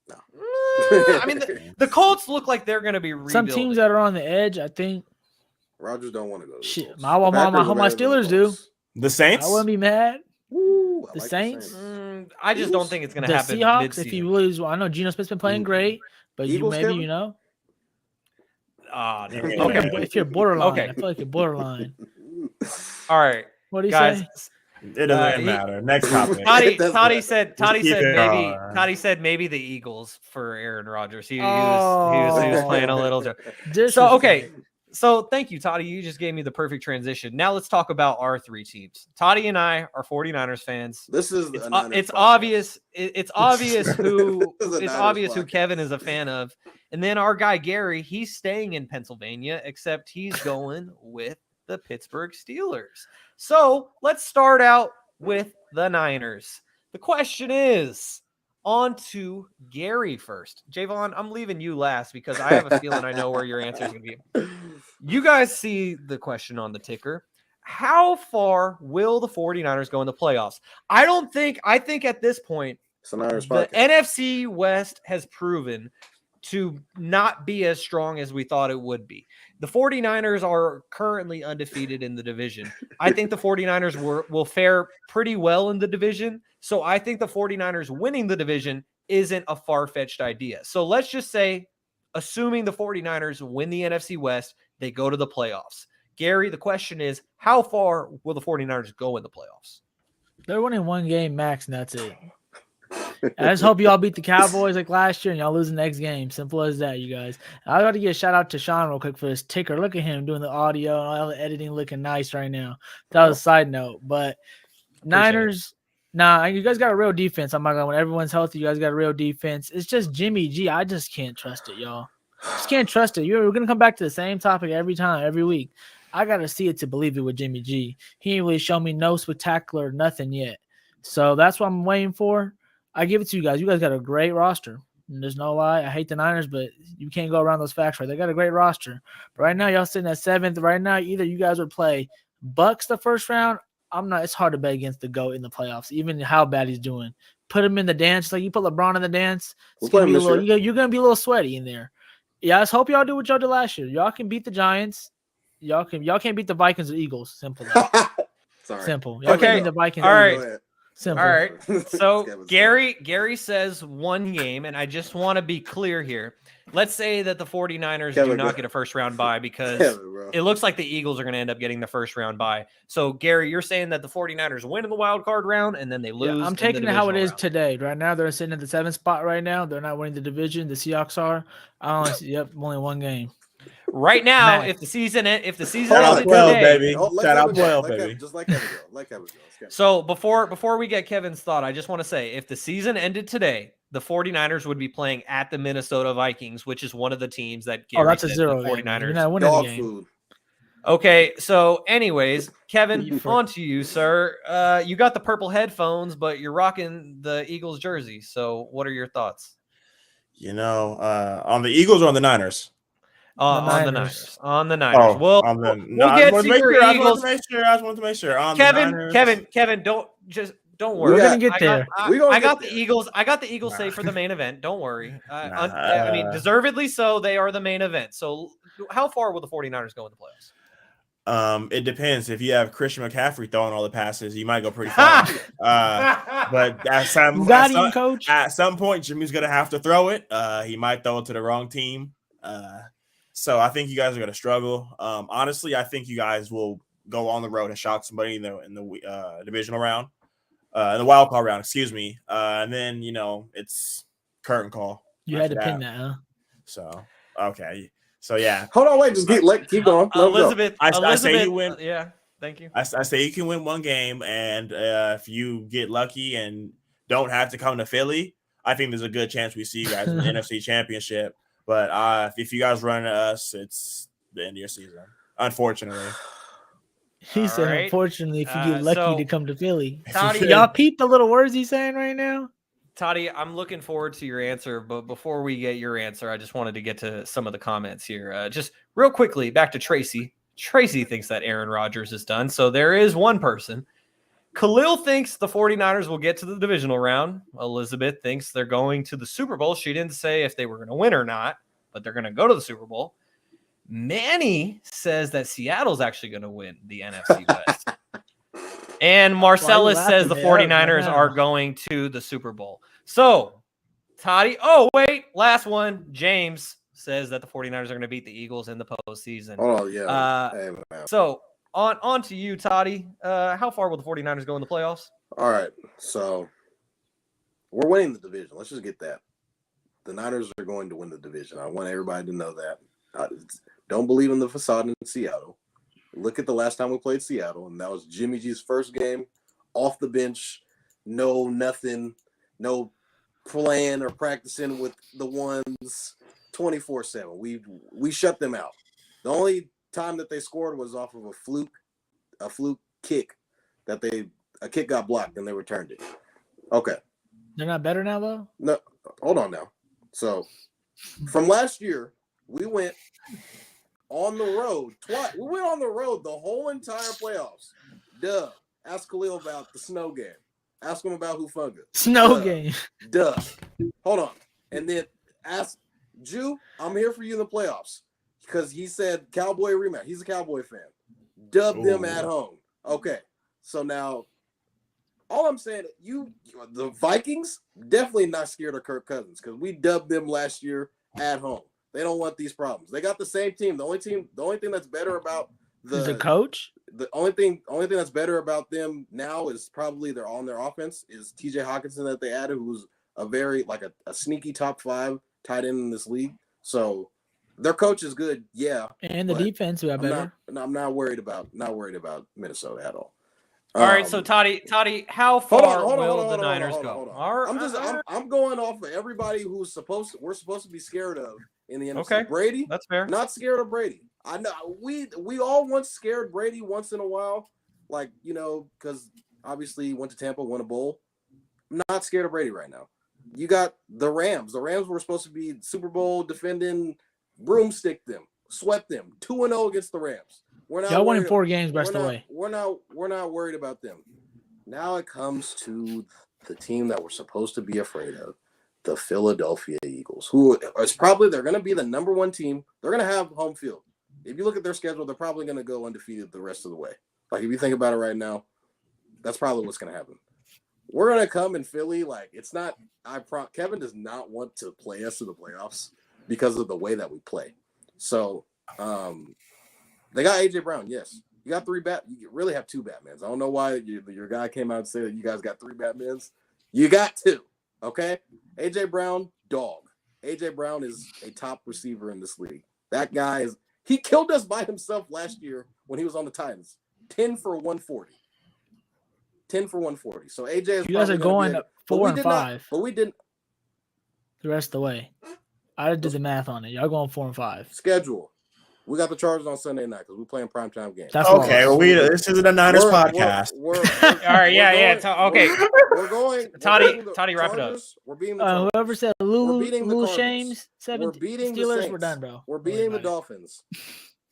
No. I mean, the Colts look like they're going to be rebuilding. Some teams that are on the edge, I think. Rodgers don't want to go to the Colts. My Steelers do. The Saints? I wouldn't be mad. Ooh, the Saints? I just don't think it's going to happen. The Seahawks, mid-season. if you lose, I know Geno Smith's been playing great, but Eagles, maybe, no. If you're borderline, I feel like you're borderline. All right. What do you guys, say? It doesn't matter. Next topic. Toddy said maybe the Eagles for Aaron Rodgers. He was playing a little. So okay. So thank you, Toddy. You just gave me the perfect transition. Now let's talk about our 3 teams. Toddy and I are 49ers fans. It's obvious who Kevin is a fan of. And then our guy Garry, he's staying in Pennsylvania, except he's going with the Pittsburgh Steelers. So let's start out with the Niners. The question is, on to Garry first. Jaevon, I'm leaving you last because I have a feeling I know where your answer is going to be. You guys see the question on the ticker. How far will the 49ers go in the playoffs? I think at this point, the NFC West has proven to not be as strong as we thought it would be. The 49ers are currently undefeated in the division. I think the 49ers will fare pretty well in the division. So I think the 49ers winning the division isn't a far-fetched idea. So let's just say, assuming the 49ers win the NFC West, they go to the playoffs. Garry, the question is, how far will the 49ers go in the playoffs? They're winning 1 game max, and that's it. I just hope y'all beat the Cowboys like last year and y'all lose the next game. Simple as that, you guys. I got to give a shout out to Shaun real quick for his ticker. Look at him doing the audio and all the editing looking nice right now. That was a side note. But Niners, you guys got a real defense. I'm not going to, when everyone's healthy, you guys got a real defense. It's just Jimmy G. I just can't trust it, y'all. Just can't trust it. We're going to come back to the same topic every time, every week. I got to see it to believe it with Jimmy G. He ain't really shown me no spectacular nothing yet. So that's what I'm waiting for. I give it to you guys. You guys got a great roster. And there's no lie. I hate the Niners, but you can't go around those facts, right? They got a great roster. But right now, y'all sitting at 7th. Right now, either you guys would play Bucks the first round. It's hard to bet against the GOAT in the playoffs, even how bad he's doing. Put him in the dance. Like you put LeBron in the dance. It's gonna be a little, you're going to be a little sweaty in there. Yeah, I just hope y'all do what y'all did last year. Y'all can beat the Giants. Y'all can't beat the Vikings or Eagles. Simple. Sorry. Simple. Y'all Okay. can't beat the Vikings. All right. Simple. All right. So Gary says one game, and I just want to be clear here. Let's say that the 49ers do not get a first round bye because it looks like the Eagles are going to end up getting the first round bye. So Gary, you're saying that the 49ers win in the wild card round and then they lose. Yeah, I'm taking it how it is today. Right now, they're sitting at the 7th spot right now. They're not winning the division. The Seahawks are. Only one game. Right now, if the season ended today, baby. Shout out 12, baby. Just like Kevin. So before we get Kevin's thought, I just want to say if the season ended today, the 49ers would be playing at the Minnesota Vikings, which is one of the teams that Gary that's a zero. The 49ers. You're not winning the game. Food. Okay, so anyways, Kevin, on to you, sir. You got the purple headphones, but you're rocking the Eagles jersey. So what are your thoughts? On the Eagles or on the Niners? On the Niners. Oh, we'll get to your Eagles. I just want to make sure. Kevin, don't worry. We're gonna get there. I got the Eagles. I got the Eagles saved for the main event. Don't worry. I mean, deservedly so. They are the main event. So, how far will the 49ers go in the playoffs? It depends. If you have Christian McCaffrey throwing all the passes, you might go pretty far. But at some point, Jimmy's gonna have to throw it. He might throw it to the wrong team. So I think you guys are going to struggle. Honestly, I think you guys will go on the road and shock somebody in the divisional round, in the wild card round, excuse me. And then, it's curtain call. You had to pin that, huh? So, okay. So, yeah. Hold on, wait. Just keep going. Elizabeth. I say you win. Yeah, thank you. I say you can win one game. And if you get lucky and don't have to come to Philly, I think there's a good chance we see you guys in the NFC Championship. But if you guys run into us, it's the end of your season, unfortunately. He said, unfortunately, if you get lucky to come to Philly. Toddy, y'all peep the little words he's saying right now? Toddy, I'm looking forward to your answer. But before we get your answer, I just wanted to get to some of the comments here. Just real quickly, back to Tracy. Tracy thinks that Aaron Rodgers is done. So there is one person. Khalil thinks the 49ers will get to the divisional round. Elizabeth thinks they're going to the Super Bowl. She didn't say if they were going to win or not, but they're going to go to the Super Bowl. Manny says that Seattle's actually going to win the NFC West. And Marcellus says the 49ers are going to the Super Bowl. So, Toddy, last one. James says that the 49ers are going to beat the Eagles in the postseason. Oh, yeah. So, on to you, Toddy. How far will the 49ers go in the playoffs? All right. So, we're winning the division. Let's just get that. The Niners are going to win the division. I want everybody to know that. Don't believe in the facade in Seattle. Look at the last time we played Seattle, and that was Jimmy G's first game off the bench. No nothing. No playing or practicing with the ones 24/7. We shut them out. The only time that they scored was off of a fluke kick a kick got blocked and they returned it. Okay. They're not better now though? No, hold on now. So from last year, we went on the road twice. We went on the road the whole entire playoffs. Duh. Ask Khalil about the snow game. Ask him about Hufanga. Snow game. Duh. Hold on. And then ask Jew, I'm here for you in the playoffs. Because he said Cowboy rematch. He's a Cowboy fan. Dub them at home. Okay. So now, all I'm saying, the Vikings, definitely not scared of Kirk Cousins because we dubbed them last year at home. They don't want these problems. They got the same team. The only thing that's better about the coach. The only thing that's better about them now is probably their offense is T.J. Hawkinson that they added, who's a very a sneaky top 5 tight end in this league. So their coach is good, yeah. And the defense got better. I'm not worried about Minnesota at all. All right, so Toddy, how far will the Niners go? I'm going off of everybody we're supposed to be scared of in the NFC. Okay, Brady, that's fair. Not scared of Brady. I know we all once scared Brady once in a while, because obviously he went to Tampa, won a bowl. I'm not scared of Brady right now. you got the Rams. The Rams were supposed to be Super Bowl defending, broomstick them, swept them, 2-0 against the Rams. Y'all won in 4 games, rest away. We're not worried about them. Now it comes to the team that we're supposed to be afraid of, the Philadelphia Eagles, who is probably they're going to be the number 1 team. They're going to have home field. If you look at their schedule, they're probably going to go undefeated the rest of the way. Like if you think about it right now, that's probably what's going to happen. We're going to come in Philly. Like it's not. Kevin does not want to play us in the playoffs because of the way that we play. So they got AJ Brown. Yes. You got 3 you really have 2 Batmans. I don't know why your guy came out and said that you guys got 3 Batmans. You got 2. Okay. AJ Brown, dog. AJ Brown is a top receiver in this league. That guy he killed us by himself last year when he was on the Titans. 10 for 140. 10 for 140. So AJ is you guys are going 4 and 5. But we didn't the rest of the way. I did the math on it. Y'all going 4 and 5. schedule. We got the Chargers on Sunday night because we're playing primetime games. That's Okay, well, this isn't a Niners podcast. We're All right, okay. We're going. Toddy, wrap it up. We're beating the Chargers. Whoever said Lou Shames, 7 We're beating the Steelers, Saints. we're done, bro. We're beating the Dolphins.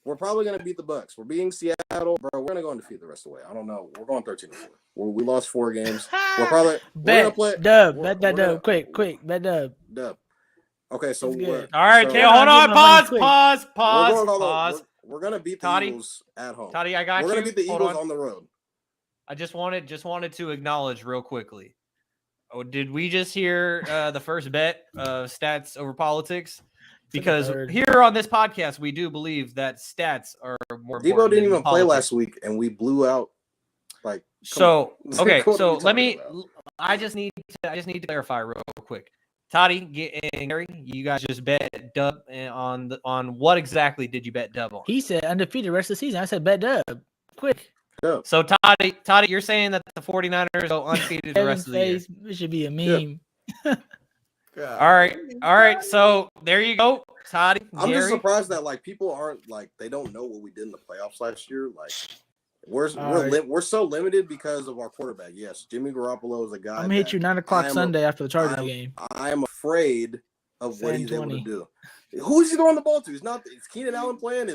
We're probably going to beat the Bucks. We're beating Seattle, bro. We're going to go undefeated the rest of the way. I don't know. We're going 13-4. We lost 4 games. We're probably bet gonna play dub. Bet that dub. Quick. Bet dub. Dub. Okay, so good. All right, so, okay, hold on. Pause. We're going to beat the Toddy, Eagles at home. Toddy, I got We're you. going to beat the Eagles on the road. I just wanted to acknowledge real quickly. Oh, did we just hear the first bet of stats over politics? Because here on this podcast, we do believe that stats are more important. Debo didn't even play politics. last week, and we blew out. Like so, okay. What are So we let me. talking about? I just need to clarify real quick. Toddy and Gary, you guys just bet dub on what exactly did you bet dub on? He said undefeated rest of the season. I said bet dub. Quick. Dub. So Toddy, you're saying that the 49ers go undefeated the rest of the year. It should be a meme. All right. So there you go, Toddy. I'm Gary. just surprised that like people aren't like they don't know what we did in the playoffs last year. Like we're so limited because of our quarterback. Yes, Jimmy Garoppolo is a guy. I'm gonna hit you 9:00 Sunday after the Chargers game. I am afraid of what he's able to do. Who is he throwing the ball to? It's Keenan Allen playing.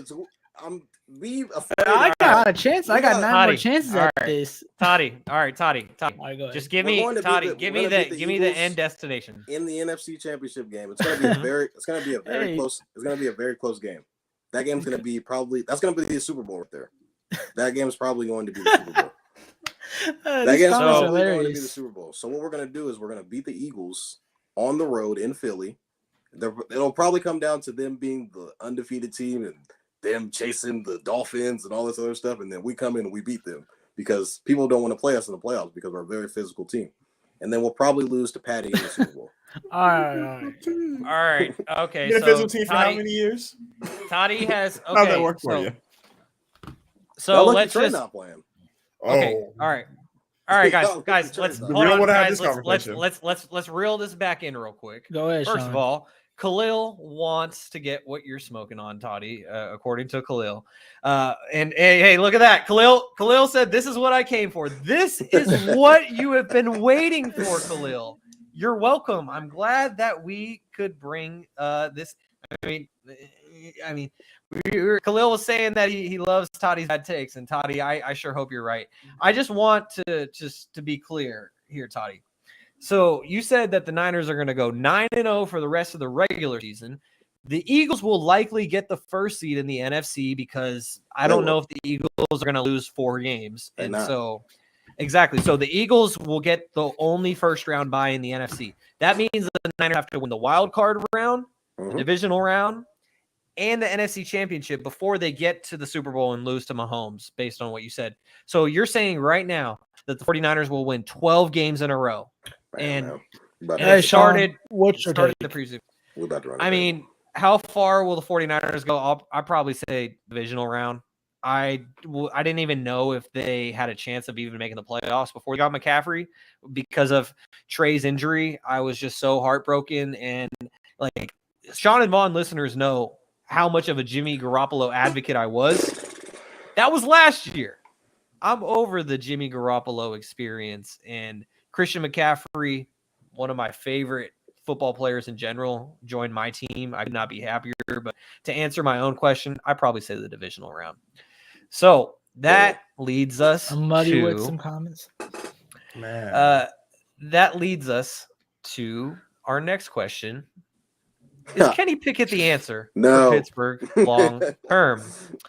I got a chance. I got 9 more chances at this. Toddy. All right, Toddy. Right, just give me the end destination. In the NFC Championship game. It's gonna be a very close game. That game's gonna be that's gonna be the Super Bowl right there. That game is probably going to be the Super Bowl. That game's probably going to be the Super Bowl. So what we're gonna do is we're gonna beat the Eagles on the road in Philly. It'll probably come down to them being the undefeated team and them chasing the Dolphins and all this other stuff, and then we come in and we beat them because people don't want to play us in the playoffs because we're a very physical team. And then we'll probably lose to Patty in the Super Bowl. All right. Okay. Been a physical team Toddy, for how many years? Toddy has. Okay, How's that work for you? So let's Trey just. not playing. Okay. All right, guys. Let's We hold don't on, wanna have guys. this conversation. Let's reel this back in real quick. Go ahead. First Shaun. of all, Khalil wants to get what you're smoking on, Toddy, according to Khalil. And hey, look at that. Khalil said, "This is what I came for. This is what you have been waiting for, Khalil. You're welcome. I'm glad that we could bring this. I mean, Khalil was saying that he loves Toddy's bad takes, and Toddy, I sure hope you're right. I just want to be clear here, Toddy. So you said that the Niners are going to go 9-0 for the rest of the regular season. The Eagles will likely get the first seed in the NFC because I don't know if the Eagles are going to lose 4 games. Exactly. So the Eagles will get the only first round bye in the NFC. That means that the Niners have to win the wild card round, the divisional round, and the NFC Championship before they get to the Super Bowl and lose to Mahomes, based on what you said. So you're saying right now that the 49ers will win 12 games in a row. And started the preseason. We're about to run. I mean, how far will the 49ers go? I'll probably say divisional round. I didn't even know if they had a chance of even making the playoffs before we got McCaffrey because of Trey's injury. I was just so heartbroken. And like Shaun and Vaughn listeners know how much of a Jimmy Garoppolo advocate I was. That was last year. I'm over the Jimmy Garoppolo experience, and Christian McCaffrey one of my favorite football players in general joined my team. I could not be happier. But to answer my own question, I probably say the divisional round. So that leads us I'm muddy with to some comments. Man. that leads us to our next question. Is Kenny Pickett the answer No. for Pittsburgh long term?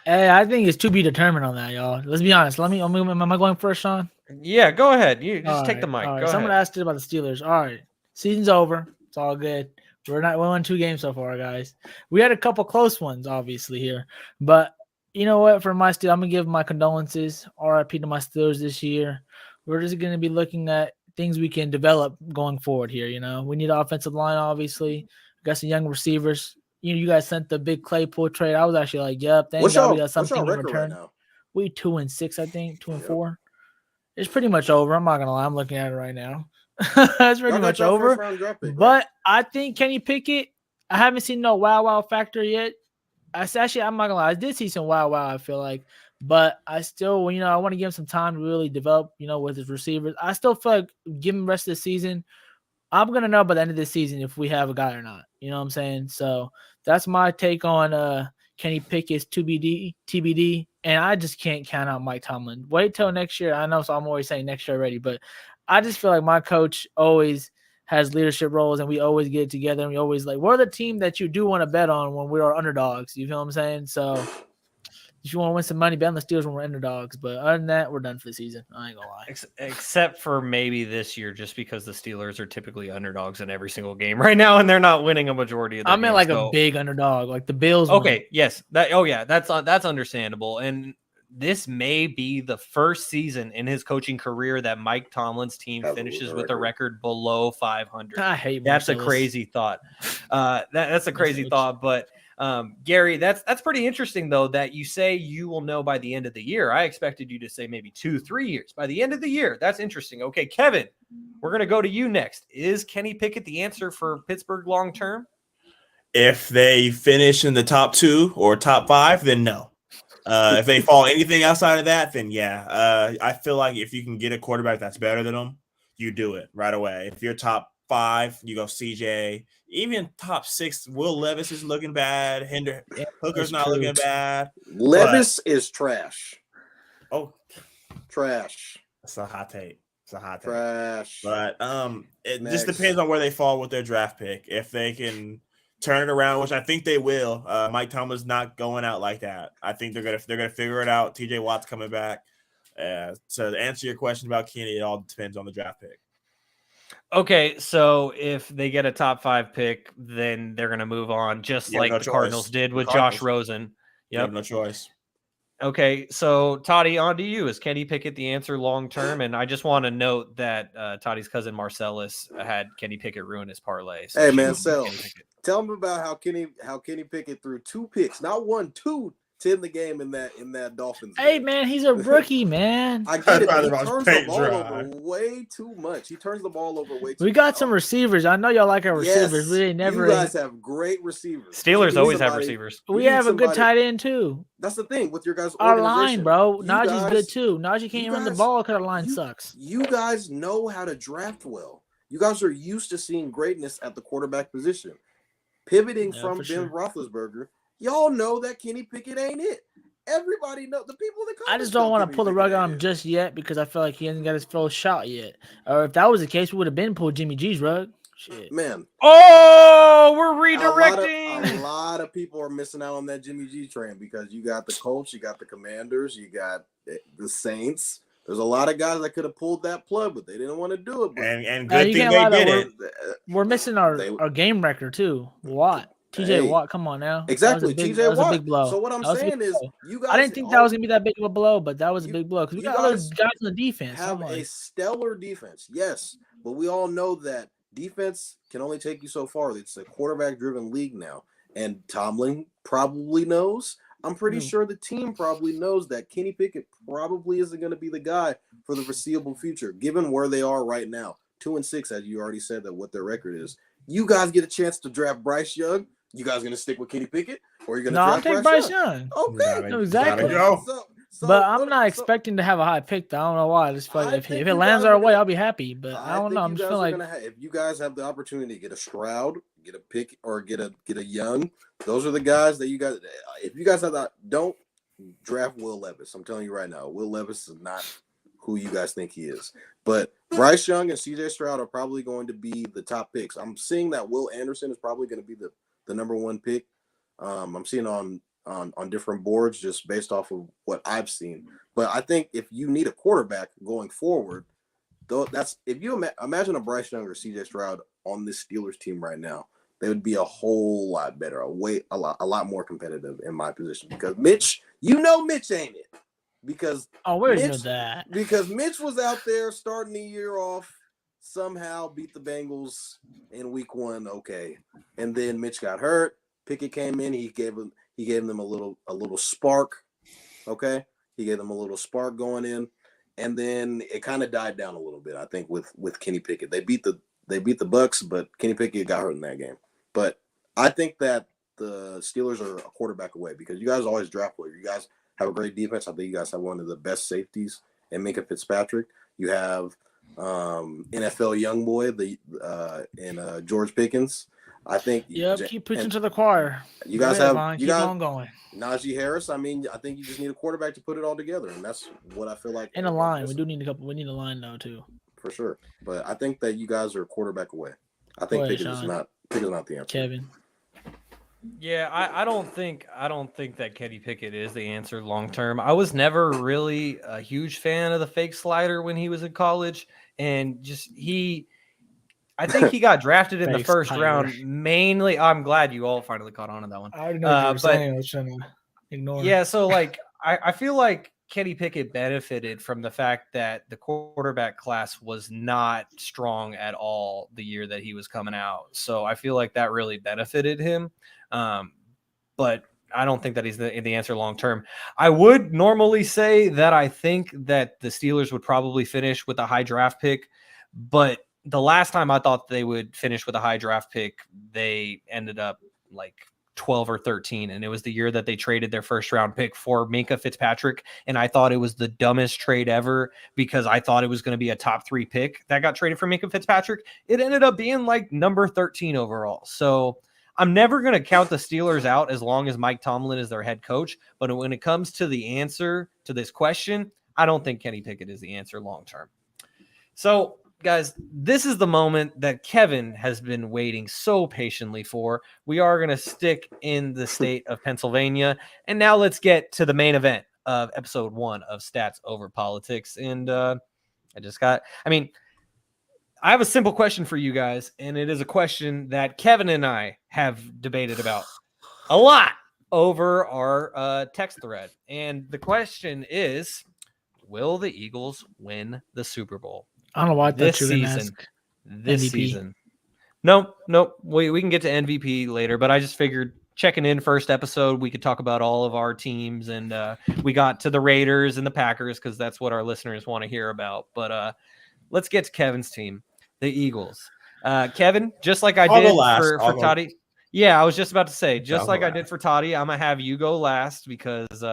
Hey, I think it's to be determined on that, y'all. Let's be honest. Am I going first, Shaun? Yeah, go ahead. You just All take the right, mic. all right. Go Someone ahead. asked it about the Steelers. All right, season's over. It's all good. We won 2 games so far, guys. We had a couple close ones, obviously here, but you know what? For my Steelers, I'm gonna give my condolences. RIP to my Steelers this year. We're just gonna be looking at things we can develop going forward here. You know, we need an offensive line, obviously. We got some young receivers. You guys sent the big Claypool trade. I was actually like, yep, thank God we got What's something your in record return. right now? We 2-6, I think, 2-4. Yep. It's pretty much over. I'm not gonna lie. I'm looking at it right now. It's pretty Y'all got much your over. first round draft pick, right? But I think Kenny Pickett, I haven't seen no wow factor yet. I'm not gonna lie. I did see some wow, I feel like. But I still, I want to give him some time to really develop, with his receivers. I still feel like give him the rest of the season. I'm gonna know by the end of the season if we have a guy or not. You know what I'm saying? So that's my take on Kenny Pickett's TBD, and I just can't count out Mike Tomlin. Wait till next year. I know, so I'm always saying next year already, but I just feel like my coach always has leadership roles, and we always get together, and we always we're the team that you do want to bet on when we are underdogs. You feel what I'm saying? So if you want to win some money, bet on the Steelers when we're underdogs. But other than that, we're done for the season. I ain't gonna lie. Except for maybe this year, just because the Steelers are typically underdogs in every single game right now, and they're not winning a majority of their I meant games, a big underdog, like the Bills. Okay, yes. That's understandable. And this may be the first season in his coaching career that Mike Tomlin's team finishes with a record below 500. I hate that's Marcellus. A crazy thought. That's a crazy thought, but Garry, that's pretty interesting though, that you say you will know by the end of the year. I expected you to say maybe 2-3 years by the end of the year. That's interesting. Okay, Kevin, we're going to go to you next. Is Kenny Pickett the answer for Pittsburgh long term? If they finish in the top 2 or top 5, then no. If they fall anything outside of that, then yeah. I feel like if you can get a quarterback that's better than them, you do it right away. If you're top 5, you go CJ. Even top 6, Will Levis is looking bad. Hooker's not looking bad. Levis is trash. Oh, trash. That's a hot take. Trash. But it just depends on where they fall with their draft pick. If they can turn it around, which I think they will. Mike Tomlin's not going out like that. I think they're gonna figure it out. TJ Watt's coming back. So to answer your question about Kenny, it all depends on the draft pick. Okay, so if they get a top 5 pick, then they're gonna move on, just like the Cardinals did with Josh Rosen. Yep, you have no choice. Okay, so Toddy, on to you. Is Kenny Pickett the answer long term? And I just want to note that Toddy's cousin Marcellus had Kenny Pickett ruin his parlay. So hey man, tell him about how Kenny Pickett threw 2 picks, not 1, 2 to end the game in that Dolphins game. Hey man, he's a rookie, man. I get it. He turns the ball over way too much. He turns the ball over way too much. We got some receivers. I know y'all like our receivers. We ain't never. You guys have great receivers. Steelers always have receivers. We have a good tight end too. That's the thing with your guys' our line, bro. Najee's good too. Najee can't run the ball because our line sucks. You guys know how to draft well. You guys are used to seeing greatness at the quarterback position. Pivoting from Ben Roethlisberger, y'all know that Kenny Pickett ain't it. Everybody know the people that. I just don't want to pull the rug on him just yet because I feel like he hasn't got his full shot yet. Or if that was the case, we would have been pulled Jimmy G's rug. Shit, man. Oh, we're redirecting. A lot of people are missing out on that Jimmy G train because you got the Colts, you got the Commanders, you got the Saints. There's a lot of guys that could have pulled that plug, but they didn't want to do it. And good thing they did it. We're missing our game record too. Watt. TJ Watt, come on now. Exactly, TJ Watt. A big blow. So what I'm saying is, you guys. I didn't think that was gonna be that big of a blow, but that was a big blow because we got other guys on the defense. Have a stellar defense, yes, but we all know that defense can only take you so far. It's a quarterback-driven league now, and Tomlin probably knows. I'm pretty sure the team probably knows that Kenny Pickett probably isn't going to be the guy for the foreseeable future, given where they are right now. 2-6, as you already said, that what their record is. You guys get a chance to draft Bryce Young. You guys going to stick with Kenny Pickett, or are you going to draft Bryce Young? Okay, no, exactly. So But I'm not expecting to have a high pick. Though. I don't know why. I just feel like if it lands our way, I'll be happy. But I don't know. I'm just feeling like if you guys have the opportunity to get a Stroud, get a pick, or get a Young, those are the guys that you guys. If you guys have that, don't draft Will Levis. I'm telling you right now, Will Levis is not who you guys think he is. But Bryce Young and CJ Stroud are probably going to be the top picks. I'm seeing that Will Anderson is probably going to be the number one pick. I'm seeing on different boards just based off of what I've seen. But I think if you need a quarterback going forward, though, that's if you imagine a Bryce Young or CJ Stroud on this Steelers team right now, they would be a whole lot better, a lot more competitive in my position because Mitch ain't it. Because Mitch was out there starting the year off, somehow beat the Bengals in week 1, okay, and then Mitch got hurt. Pickett came in, he gave them a little spark, okay. He gave them a little spark going in, and then it kind of died down a little bit. I think with Kenny Pickett, they beat the Bucks, but Kenny Pickett got hurt in that game. But I think that the Steelers are a quarterback away because you guys always draft well. You guys have a great defense. I think you guys have one of the best safeties in Minkah Fitzpatrick. You have NFL young boy and George Pickens. I think. Yep, keep preaching to the choir. You guys keep on going. Najee Harris. I mean, I think you just need a quarterback to put it all together, and that's what I feel like. And a line. We need a line though too. For sure, but I think that you guys are a quarterback away. I think Pickett is not the answer. Kevin. Yeah, I don't think that Kenny Pickett is the answer long term. I was never really a huge fan of the fake slider when he was in college, and I think he got drafted in the first round mainly. I'm glad you all finally caught on to that one. I already know what you were saying. I was trying to ignore. Yeah, so like I feel like Kenny Pickett benefited from the fact that the quarterback class was not strong at all the year that he was coming out. So I feel like that really benefited him. But I don't think that he's the answer long term. I would normally say that I think that the Steelers would probably finish with a high draft pick, but the last time I thought they would finish with a high draft pick, they ended up like 12 or 13. And it was the year that they traded their first round pick for Minkah Fitzpatrick. And I thought it was the dumbest trade ever because I thought it was going to be a top 3 pick that got traded for Minkah Fitzpatrick. It ended up being like number 13 overall. So I'm never going to count the Steelers out as long as Mike Tomlin is their head coach. But when it comes to the answer to this question, I don't think Kenny Pickett is the answer long term. So guys, this is the moment that Kevin has been waiting so patiently for. We are going to stick in the state of Pennsylvania. And now let's get to the main event of episode 1 of Stats Over Politics. And I have a simple question for you guys. And it is a question that Kevin and I have debated about a lot over our text thread. And the question is, will the Eagles win the Super Bowl? I don't know why this season. Nope. We can get to MVP later, but I just figured checking in first episode, we could talk about all of our teams, and we got to the Raiders and the Packers because that's what our listeners want to hear about. But let's get to Kevin's team, the Eagles. Kevin, just like I did for Toddy. Yeah, I was just about to say, just like I did for Toddy, I'm gonna have you go last because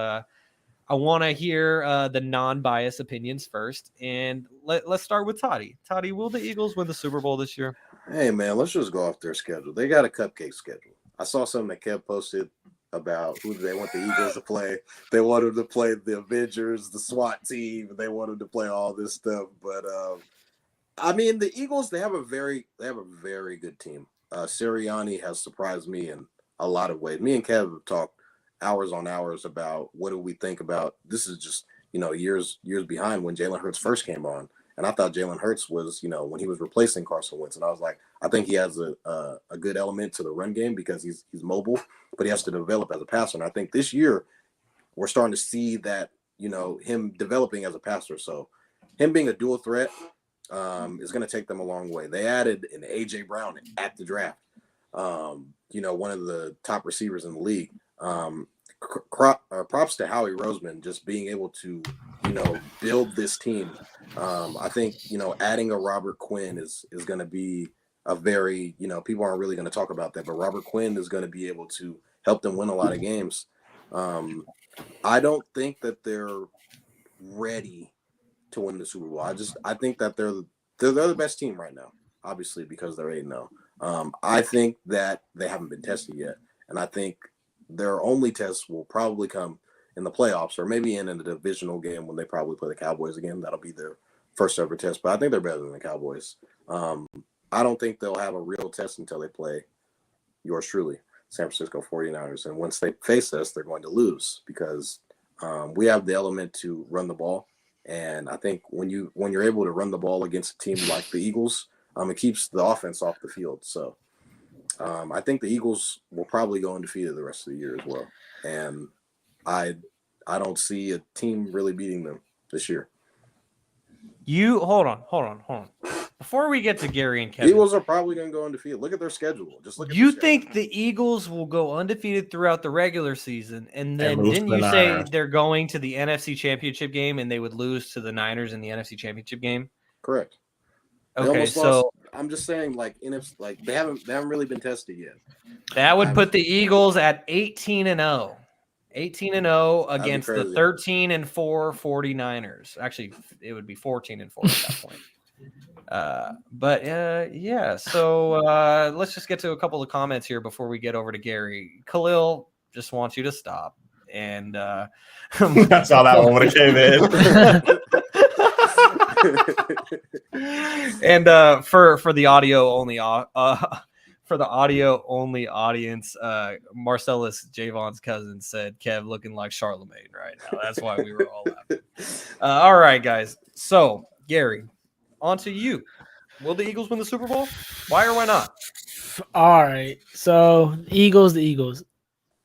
I want to hear the non-biased opinions first, and let's start with Toddy. Toddy, will the Eagles win the Super Bowl this year? Hey, man, let's just go off their schedule. They got a cupcake schedule. I saw something that Kev posted about who they want the Eagles to play. They wanted to play the Avengers, the SWAT team. They wanted to play all this stuff. But, the Eagles, they have a very good team. Sirianni has surprised me in a lot of ways. Me and Kev have talked hours on hours about what do we think about this is just years behind when Jalen Hurts first came on, and I thought Jalen Hurts was when he was replacing Carson Wentz, and I was like, I think he has a good element to the run game because he's mobile, but he has to develop as a passer, and I think this year we're starting to see that him developing as a passer. So him being a dual threat is going to take them a long way. They added an AJ Brown at the draft, one of the top receivers in the league. Props to Howie Roseman just being able to, build this team. I think, adding a Robert Quinn is going to be a very, people aren't really going to talk about that, but Robert Quinn is going to be able to help them win a lot of games. I don't think that they're ready to win the Super Bowl. I think that they're the best team right now, obviously because they're 8-0. I think that they haven't been tested yet, and I think their only test will probably come in the playoffs or maybe in the divisional game when they probably play the Cowboys again. That'll be their first ever test, but I think they're better than the Cowboys. I don't think they'll have a real test until they play yours truly, San Francisco 49ers. And once they face us, they're going to lose because we have the element to run the ball. And I think when you're able to run the ball against a team like the Eagles, it keeps the offense off the field. So I think the Eagles will probably go undefeated the rest of the year as well. And I don't see a team really beating them this year. You hold on. Before we get to Gary and Kevin, Eagles are probably going to go undefeated. Look at their schedule. Just look at you their think schedule. the Eagles will go undefeated throughout the regular season, and then lose didn't to you the say Niners. they're going to the NFC Championship game and they would lose to the Niners in the NFC Championship game? Correct. They Okay, almost so lost. I'm just saying, like they haven't really been tested yet. that would put the Eagles at 18-0. 18-0 against the crazy. 13-4 49ers. Actually, it would be 14-4 at that point. Yeah. So let's just get to a couple of comments here before we get over to Gary. Khalil just wants you to stop, and That's how that one would have came in. and for the audio only for the audio only audience, Marcellus Jaevon's cousin said Kev looking like Charlemagne right now. That's why we were all laughing. All right, guys. So Gary, on to you. Will the Eagles win the Super Bowl? Why or why not? All right. So the Eagles.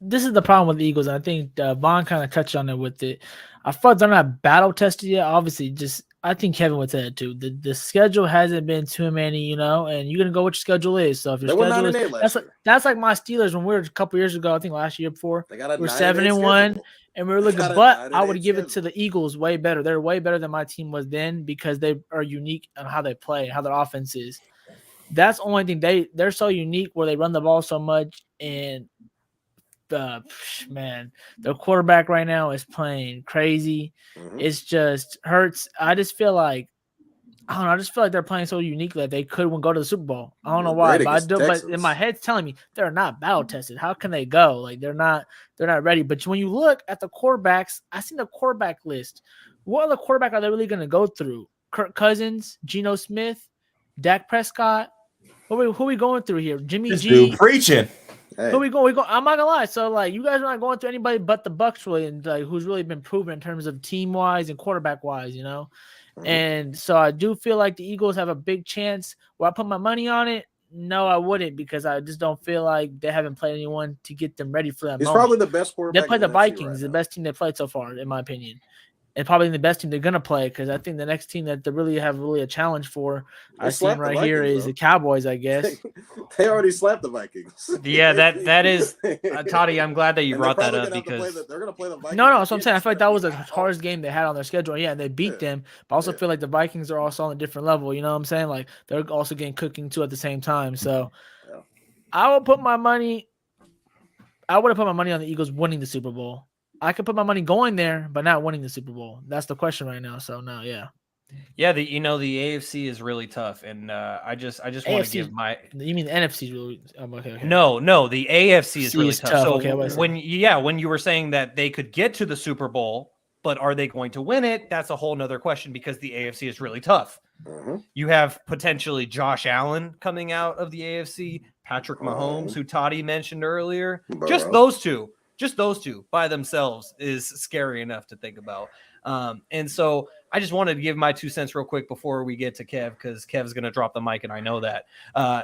This is the problem with the Eagles. I think Vaughn kind of touched on it with it. I thought they're not battle tested yet. Obviously, I think Kevin would say it too. The schedule hasn't been too many, and you're gonna go what your schedule is. So if your They were schedule 9-8 last year. that's like my Steelers when we were a couple years ago. I think last year before They got a we're 9-8 7-1 schedule. and we were looking. got a But I 9-8 would give it to schedule. the Eagles way better. They're way better than my team was then because they are unique on how they play, how their offense is. That's the only thing they're so unique where they run the ball so much and. Their quarterback right now is playing crazy. Mhm. It's just hurts. I just feel like they're playing so uniquely that they could go to the Super Bowl. I don't know why, but but in my head's telling me they're not battle tested. How can they go? Like they're not ready. But when you look at the quarterbacks, I seen the quarterback list. What other quarterback are they really going to go through? Kirk Cousins, Geno Smith, Dak Prescott. Who are we going through here? Jimmy This G. dude preaching. Hey, Who we go? I'm not gonna lie. So like, you guys are not going through anybody but the Bucks really, and like who's really been proven in terms of team wise and quarterback wise, Mhm. And so I do feel like the Eagles have a big chance. Will I put my money on it? No, I wouldn't because I just don't feel like they haven't played anyone to get them ready for that he's moment. probably the best quarterback. They played the in NFC Vikings, right the now. best team they played so far, in my opinion. And probably the best team they're gonna play because I think the next team that they really have a challenge for, They I see slapped the right here Vikings, is though. the Cowboys, I guess. They already slapped the Vikings. Yeah, that is Toddy. I'm glad that you And brought they're that probably up gonna have to because they're going to play the Vikings. No, so I'm saying I feel like that was the again. hardest game they had on their schedule. Yeah, and they beat Yeah. them, but I also Yeah. feel like the Vikings are also on a different level. You know what I'm saying? Like they're also getting cooking too at the same time. So Yeah. I would have put my money on the Eagles winning the Super Bowl. I could put my money going there, but not winning the Super Bowl. That's the question right now. So no, yeah. yeah, the AFC is really tough, and I just want to AFC give my You mean the NFC is really okay. No, the AFC is AFC really is tough. tough. So Okay, what I when you were saying that they could get to the Super Bowl, but are they going to win it? That's a whole nother question because the AFC is really tough. Mhm. You have potentially Josh Allen coming out of the AFC, Patrick Mahomes, who Toddy mentioned earlier. Just Burrow. those two by themselves is scary enough to think about. And so I just wanted to give my 2 cents real quick before we get to Kev, because Kev's going to drop the mic and I know that.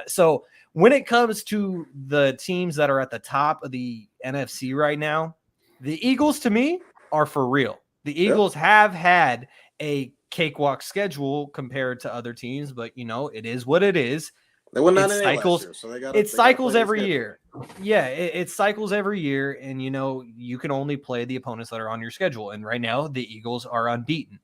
So when it comes to the teams that are at the top of the NFC right now, the Eagles to me are for real. The Eagles have had a cakewalk schedule compared to other teams, but it is what it is. They won 9-8 cycles- last year, so they got It cycles every year. Yeah, it cycles every year, and you can only play the opponents that are on your schedule. And right now, the Eagles are unbeaten.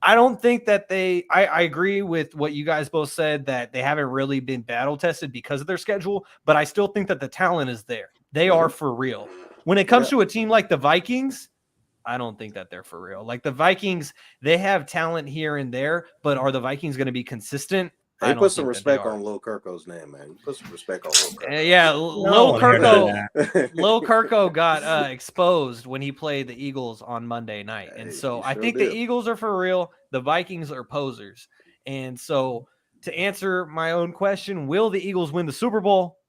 I don't think that I agree with what you guys both said that they haven't really been battle tested because of their schedule, but I still think that the talent is there. They are for real. when it comes to a team like the Vikings, I don't think that they're for real. Like the Vikings, they have talent here and there, but are the Vikings going to be consistent? Hey, put some respect on Lil Kirko's name, man. Put some respect on Lil Kirko. Yeah, Lil Kirko. Lil Kirko got exposed when he played the Eagles on Monday night. And so I think the Eagles are for real. The Vikings are posers. And so to answer my own question, will the Eagles win the Super Bowl?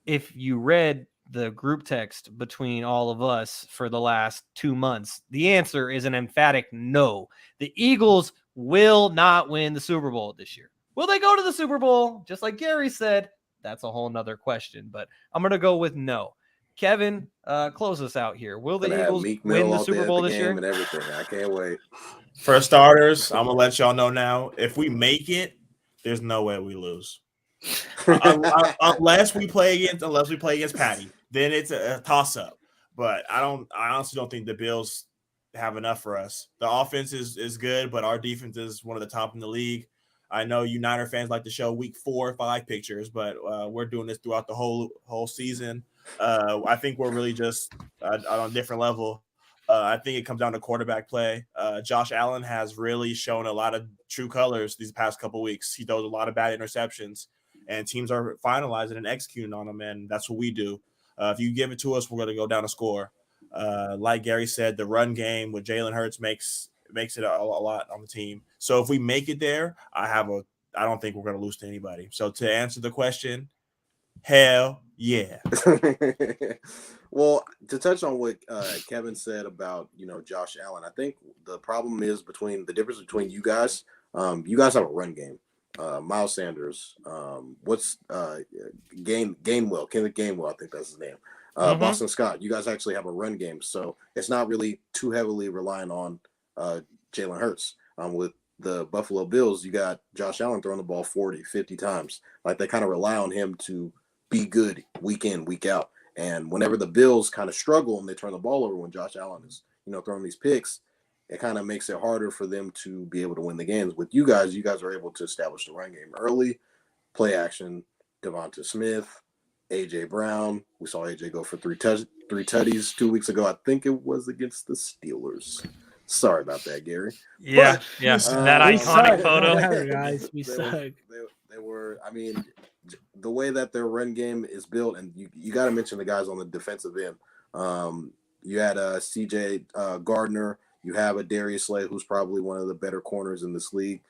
If you read the group text between all of us for the last 2 months, the answer is an emphatic no. The Eagles will not win the Super Bowl this year. Will they go to the Super Bowl? Just like Garry said, that's a whole nother question, but I'm going to go with no. Kevin, close us out here. Will the Eagles win the Super Bowl this year? And everything. I can't wait. For starters, I'm going to let y'all know now, if we make it, there's no way we lose. unless we play against Patty, then it's a toss-up. But I honestly don't think the Bills have enough for us. The offense is good, but our defense is one of the top in the league. I know you Niner fans like to show week 4 or 5 pictures, but we're doing this throughout the whole season. I think we're really just on a different level. I think it comes down to quarterback play. Josh Allen has really shown a lot of true colors these past couple weeks. He throws a lot of bad interceptions, and teams are finalizing and executing on them, and that's what we do. If you give it to us, we're going to go down a score. Like Garry said, the run game with Jalen Hurts makes it a lot on the team. So if we make it there, I don't think we're going to lose to anybody. So to answer the question, hell yeah. Well, to touch on what Kevin said about, Josh Allen, I think the problem is the difference between you guys. You guys have a run game. Miles Sanders, Kenneth Gainwell, I think that's his name. Boston Scott, you guys actually have a run game, so it's not really too heavily relying on Jalen Hurts. With the Buffalo Bills, you got Josh Allen throwing the ball 40, 50 times. Like they kind of rely on him to be good week in, week out. And whenever the Bills kind of struggle and they turn the ball over when Josh Allen is, throwing these picks, it kind of makes it harder for them to be able to win the games. With you guys are able to establish the run game early, play action, Devonta Smith, A.J. Brown. We saw A.J. go for three tutties 2 weeks ago. I think it was against the Steelers. Sorry about that, Garry. Yeah, that iconic photo. Whatever, guys, we suck. They were. I mean, the way that their run game is built, and you got to mention the guys on the defensive end. You had C.J. Gardner. You have a Darius Slay, who's probably one of the better corners in this league.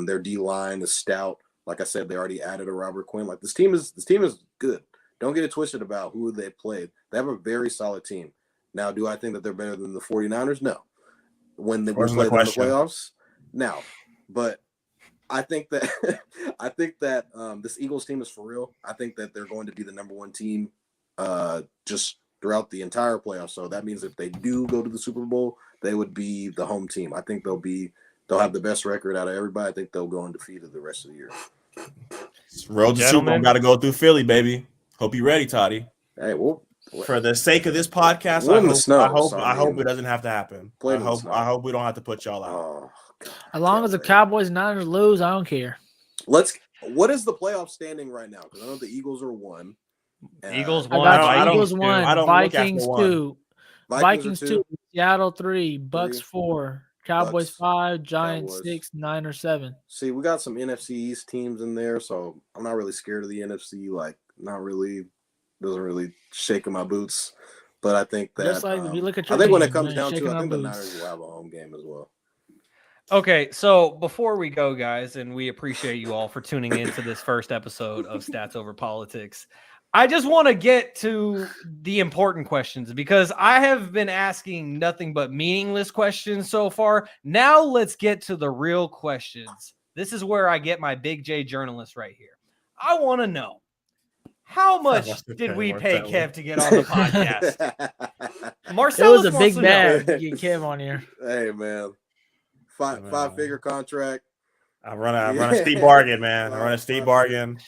Their D line is stout. Like I said, they already added a Robert Quinn. Like this team is good. Don't get it twisted about who they played. They have a very solid team. Now, do I think that they're better than the 49ers? No. When they play in the playoffs? No. But I think that this Eagles team is for real. I think that they're going to be the number one team just throughout the entire playoffs. So that means if they do go to the Super Bowl, they would be the home team. I think they'll have the best record out of everybody. I think they'll go undefeated the rest of the year. Road to Super Bowl, got to go through Philly, baby. Hope you're ready, Toddy. Hey, well, for the sake of this podcast, I hope it doesn't have to happen. I hope we don't have to put y'all out. Oh, God, as long as the Cowboys Niners lose, I don't care. What is the playoff standing right now? Because I know the Eagles are 1. Eagles 1. Eagles 1. Vikings 2. Vikings 2. Seattle 3. Bucks 4. Cowboys 5. Giants 6. Niners 7. See, we got some NFC East teams in there, so I'm not really scared of the NFC. Like, not really. Doesn't really shake in my boots. But I think that just like if you look at your I think team, when it comes down to it, I think the boots. Niners will have a home game as well. Okay, so before we go, guys, and we appreciate you all for tuning in to this first episode of Stats Over Politics, I just want to get to the important questions because I have been asking nothing but meaningless questions so far. Now let's get to the real questions. This is where I get my Big J journalist right here. I want to know, how much did we pay Kev to get on the podcast? Marcellus it was a big bag to get Kev on here. Hey, man. Five-figure contract. I run a steep bargain, man. I run a steep bargain.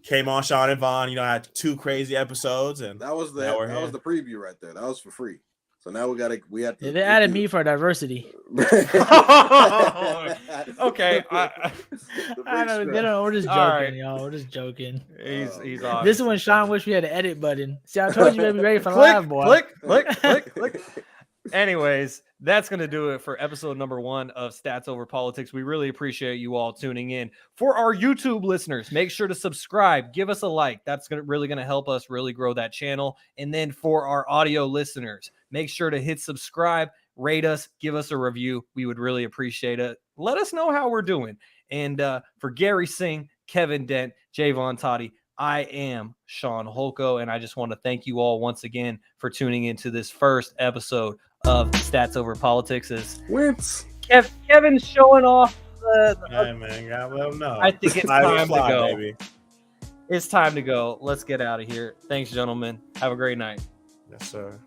Came on Shaun and Vaughn. I had 2 crazy episodes, and that was the preview right there. That was for free. So now we have to. Yeah, they added me for diversity. Okay. I know they don't. We're just All joking, right. y'all. We're just joking. He's Oh, awesome. This is when Shaun wished we had an edit button. See, I told you to be ready for click, live, boy. click. Anyways, that's going to do it for episode number 1 of Stats Over Politics. We really appreciate you all tuning in. For our YouTube listeners, make sure to subscribe. Give us a like. That's really going to help us really grow that channel. And then for our audio listeners, make sure to hit subscribe, rate us, give us a review. We would really appreciate it. Let us know how we're doing. And for Garry Singh, Kevin Dent, Jaevon Toddy, I am Shaun Holko, and I just want to thank you all once again for tuning into this first episode of Stats Over Politics. As Kevin's showing off Hey, man, gotta let them know. I think it's Fly with time to fly, go. baby. It's time to go. Let's get out of here. Thanks, gentlemen. Have a great night. Yes, sir.